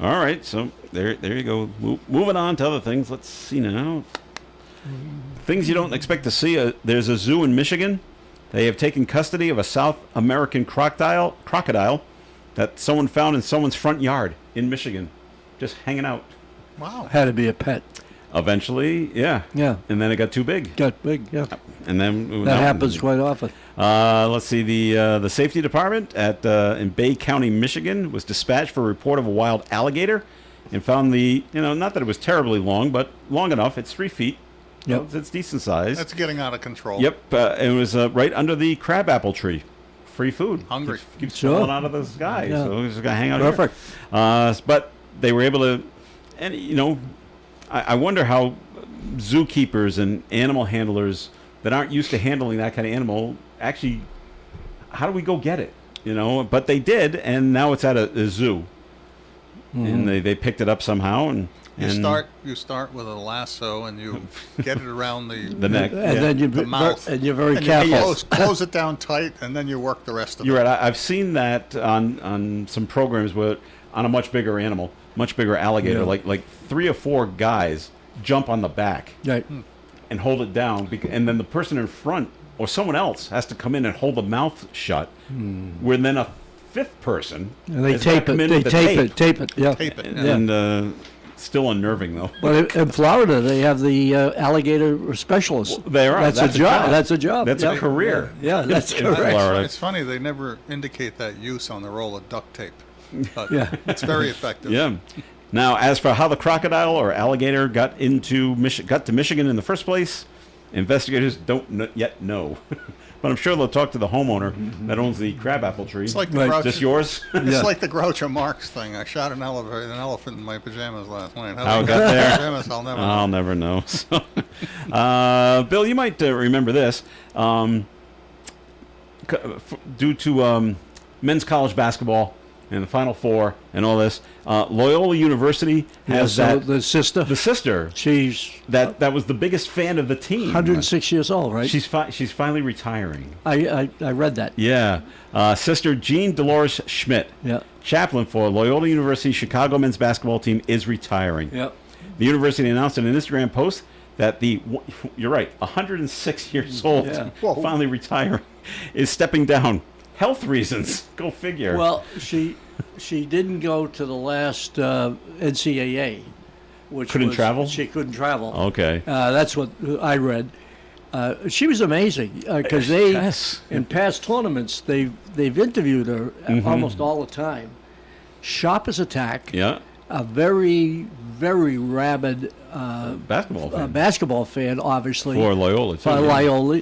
all right, so there you go. Moving on to other things. Let's see now. Things you don't expect to see. There's a zoo in Michigan. They have taken custody of a South American crocodile that someone found in someone's front yard in Michigan, just hanging out. Wow. Had to be a pet. Eventually, yeah. Yeah. And then it got too big. Got big, yeah. And then That happens quite often. Let's see. The safety department in Bay County, Michigan, was dispatched for a report of a wild alligator, and found not that it was terribly long, but long enough. It's 3 feet. Yep. It's decent size. That's getting out of control. Yep. It was right under the crabapple tree. Free food. Hungry. Keeps Sure. falling out of the sky. Yeah. So he's gonna hang out Perfect. here. But they were able to, and I wonder how zookeepers and animal handlers that aren't used to handling that kind of animal actually, how do we go get it? But they did, and now it's at a zoo, and they picked it up somehow, and you start with a lasso and you get it around the neck, And then the mouth, and you're very and careful. you close it down tight, and then you work the rest of You're it. right. I've seen that on some programs where on a much bigger animal, much bigger alligator, Yeah. like 3 or 4 guys jump on the back Right. and hold it down, and then the person in front or someone else has to come in and hold the mouth shut. Where then a 5th person And they has gotta tape come it. in They with the tape it. Yeah. Tape it. and still unnerving though. But in Florida, they have the alligator specialist. They are. That's a job. That's a job. That's a career. Yeah, that's In correct. Florida. It's funny, they never indicate that use on the roll of duct tape. But Yeah. it's very effective. Yeah. Now, as for how the crocodile or alligator got to Michigan in the first place, investigators don't yet know. But I'm sure they'll talk to the homeowner that owns the crabapple tree. It's like the Right. Groucho, Is this yours? It's like the Groucho Marx thing. I shot an elephant in my pajamas last night. How it got there? Pajamas, I'll never know. I'll never know. So, Bill, you might remember this. Due to men's college basketball and the Final Four and all this, Loyola University has so that. the sister. The sister She's that was the biggest fan of the team. 106 years old, right? She's finally retiring. I read that. Yeah. Sister Jean Dolores Schmidt, Yeah. chaplain for Loyola University Chicago men's basketball team, is retiring. Yeah. The university announced in an Instagram post that you're right, 106 years old, Yeah. finally retiring, is stepping down. Health reasons. Go figure. Well, she didn't go to the last NCAA, which Couldn't travel? She couldn't travel. Okay. That's what I read. She was amazing because Yes. in past tournaments they've interviewed her almost all the time. Sharp as a tack. Yeah. A very very rabid Basketball fan. fan, obviously For Loyola, too. For yeah. Loyola,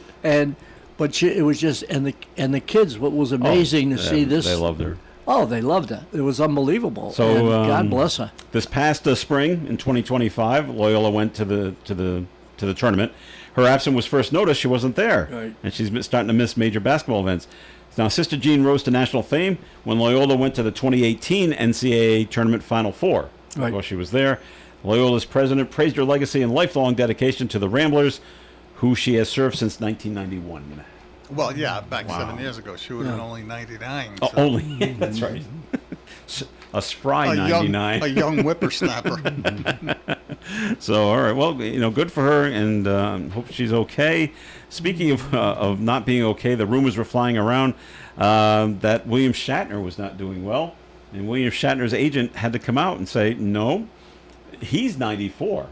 but it was just and the kids. What was amazing to see this. They loved her. Oh, they loved her. It was unbelievable. So, and God bless her. This past spring in 2025, Loyola went to the tournament. Her absence was first noticed. She wasn't there, Right. and she's starting to miss major basketball events. Now, Sister Jean rose to national fame when Loyola went to the 2018 NCAA Tournament Final Four. Right. While she was there, Loyola's president praised her legacy and lifelong dedication to the Ramblers, who she has served since 1991. Well, yeah, back 7 years ago. She would have been only 99. Oh, so- only. That's right. A spry 99. A young whippersnapper. So, all right. Well, good for her, and hope she's okay. Speaking of not being okay, the rumors were flying around that William Shatner was not doing well, and William Shatner's agent had to come out and say, no, he's 94.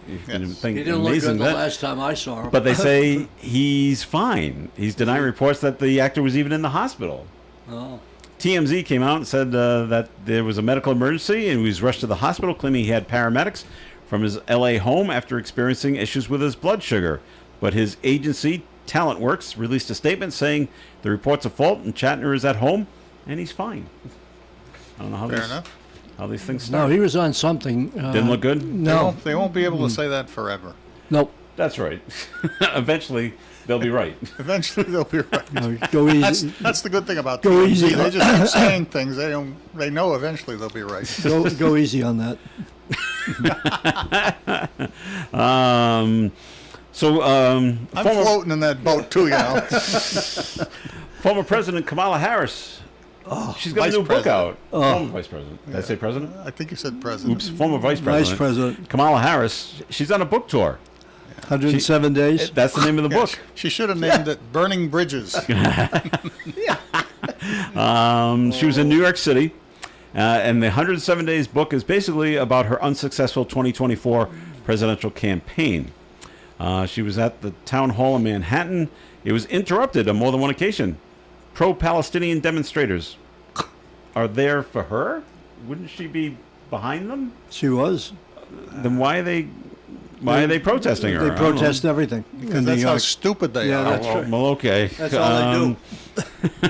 Yes. He didn't look good the last time I saw him. But they say he's fine. He's denying reports that the actor was even in the hospital. Oh. TMZ came out and said that there was a medical emergency and he was rushed to the hospital, claiming he had paramedics from his L.A. home after experiencing issues with his blood sugar. But his agency, TalentWorks, released a statement saying the report's a fault and Shatner is at home and he's fine. I don't know how how these things start. No, he was on something. Didn't look good? No. They won't be able to say that forever. Nope. That's right. Eventually, they'll be right. Eventually, they'll be right. No, go easy. That's the good thing about Go TMZ. easy. They just keep saying things. They know eventually they'll be right. Go easy on that. I'm floating in that boat too, Former President Kamala Harris. She's got a new book out. Former Vice President. Did I say President? I think you said president. Oops. Former Vice President. Vice President. Kamala Harris. She's on a book tour. 107 days. That's the name of the book. She should have named it Burning Bridges. She was in New York City, and the 107 Days book is basically about her unsuccessful 2024 presidential campaign. She was at the town hall in Manhattan. It was interrupted on more than one occasion. Pro-Palestinian demonstrators are there for her? Wouldn't she be behind them? She was. Then why are they protesting her? They protest everything. Because that's how stupid they are. That's right. Well, okay. That's all they do.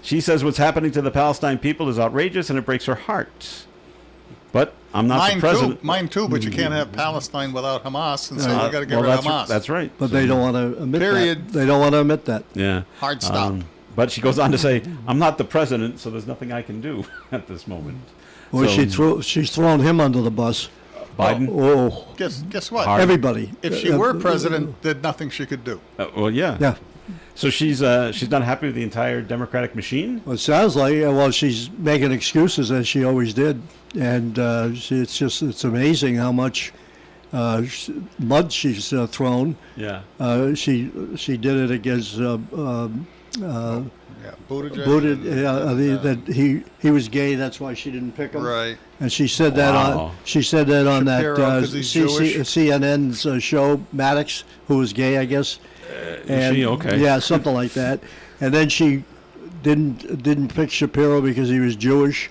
She says what's happening to the Palestine people is outrageous and it breaks her heart. But I'm not the president. Mine too, but you can't have Palestine without Hamas, and so you got to get rid of Hamas. That's right. But they don't want to admit that. They don't want to admit that. Yeah. Hard stop. But she goes on to say, I'm not the president, so there's nothing I can do at this moment. Well, So- she's thrown him under the bus. Biden? Oh, Guess what? everybody. If she were president, there's nothing she could do. Well, yeah. Yeah. So she's not happy with the entire Democratic machine? Well, it sounds like, well, she's making excuses as she always did. And it's amazing how much mud she's thrown. Yeah. She did it against Buttigieg. that he was gay. That's why she didn't pick him. Right. And she said that on Shapiro, that 'cause he's Jewish. CNN's show, Maddox, who was gay, I guess. Is she okay? Yeah, something like that. And then she didn't pick Shapiro because he was Jewish,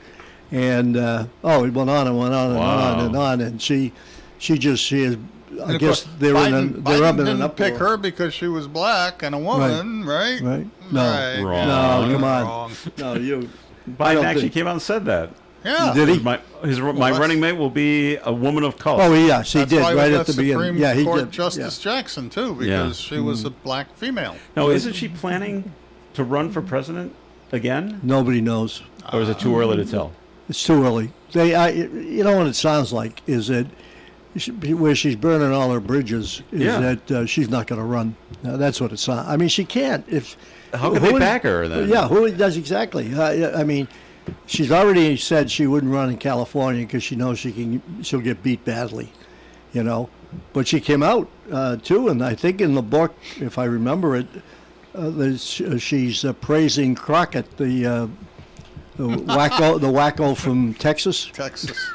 and it went on and went on and on and on, and she is. I guess they're up in an didn't uproar. pick her because she was black and a woman, right? Right? No, Right. Wrong. no, come on, Wrong. no, you. Biden actually came out and said that. Yeah. Did he? My that's- running mate will be a woman of color. Oh, yes, he That's did why we right got at the beginning. Supreme Yeah, he Court did. Justice Jackson too, because Yeah. she was a black female. No, isn't she planning to run for president again? Nobody knows. Or is it too early to tell? It's too early. You know what it sounds like is that where she's burning all her bridges is that she's not going to run. That's what it sounds. I mean, she can't. How can they back her then? Yeah, who does exactly? I mean, she's already said she wouldn't run in California because she knows she'll get beat badly, you know. But she came out too, and I think in the book, if I remember it, she's praising Crockett, the wacko from Texas.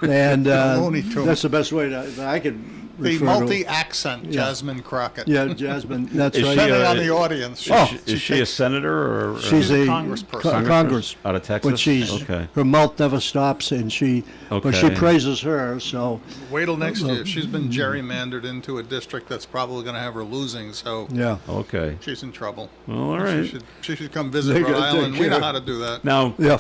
And Looney Tunes. that's the best way that I could The refer to multi-accent Yeah. Jasmine Crockett. Yeah, Jasmine. That's Is right. she Depending on the audience. Is she a senator or She's a congressperson. Congress out of Texas? But she's okay. her mouth never stops, and but she Okay. praises her. So Wait till next year. She's been gerrymandered into a district that's probably going to have her losing, so yeah. Okay. she's in trouble. Well, all right. She should come visit They Rhode gotta Island. take We know care. how to do that. Now, Yeah.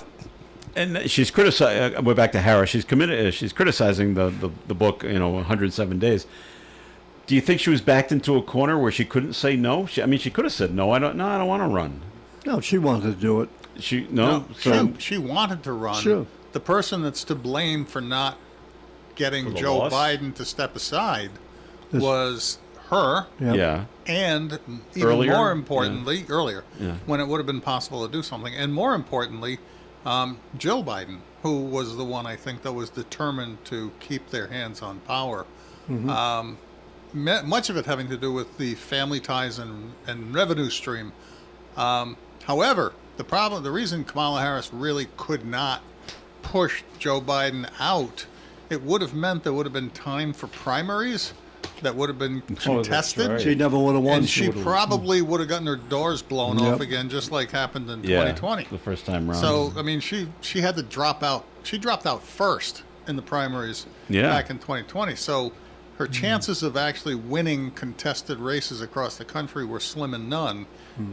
and she's criticizing. We're back to Harris. She's committed. She's criticizing the book. 107 Days. Do you think she was backed into a corner where she couldn't say no? She could have said no. I don't want to run. No, she wanted to do it. She wanted to run. Sure. The person that's to blame for not getting For the Joe loss? Biden to step aside This- was her, Yeah. Yeah. and even Earlier? more importantly, earlier, Yeah. when it would have been possible to do something, and more importantly, Jill Biden, who was the one I think that was determined to keep their hands on power. Much of it having to do with the family ties and revenue stream. However, the reason Kamala Harris really could not push Joe Biden out, it would have meant there would have been time for primaries that would have been contested. right. She never would have won. And she probably would have gotten her doors blown Yep. off again, just like happened in Yeah. 2020. The first time round. So, I mean, she had to drop out. She dropped out first in the primaries back in 2020. So her chances of actually winning contested races across the country were slim and none.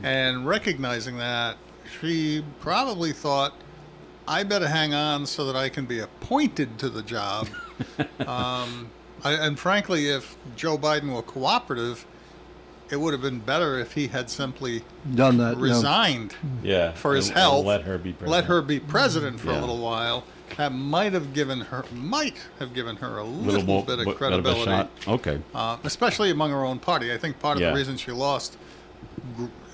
And recognizing that, she probably thought, I better hang on so that I can be appointed to the job. And frankly, if Joe Biden were cooperative, it would have been better if he had simply done that. resigned for his and health. let her be president. Let her be president for Yeah. a little while. That might have given her a little more bit of bit of a credibility, shot. Okay. especially among her own party. I think part of Yeah. the reason she lost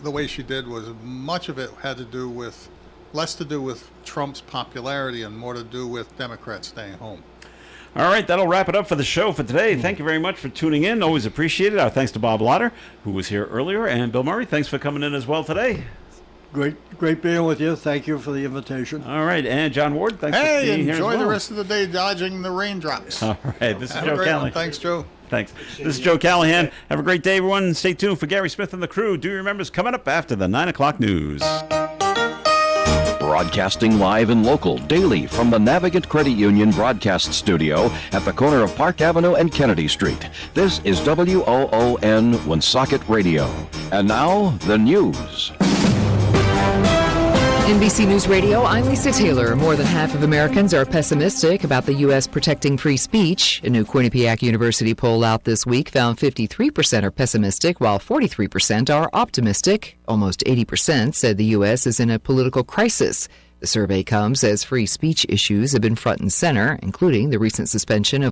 the way she did was much of it had to do with less to do with Trump's popularity and more to do with Democrats staying home. All right, that'll wrap it up for the show for today. Thank you very much for tuning in. Always appreciate it. Our thanks to Bob Lauder, who was here earlier, and Bill Murray. Thanks for coming in as well today. Great being with you. Thank you for the invitation. All right, and John Ward, thanks for being here as well. Enjoy the rest of the day dodging the raindrops. All right, this is Joe Callahan. Thanks, Joe. Thanks. This is Joe Callahan. Have a great day, everyone. Stay tuned for Gary Smith and the crew. Do you remember is coming up after the 9 o'clock news. Broadcasting live and local daily from the Navigant Credit Union broadcast studio at the corner of Park Avenue and Kennedy Street. This is WOON Woonsocket Radio. And now, the news. NBC News Radio, I'm Lisa Taylor. More than half of Americans are pessimistic about the U.S. protecting free speech. A new Quinnipiac University poll out this week found 53% are pessimistic, while 43% are optimistic. Almost 80% said the U.S. is in a political crisis. The survey comes as free speech issues have been front and center, including the recent suspension of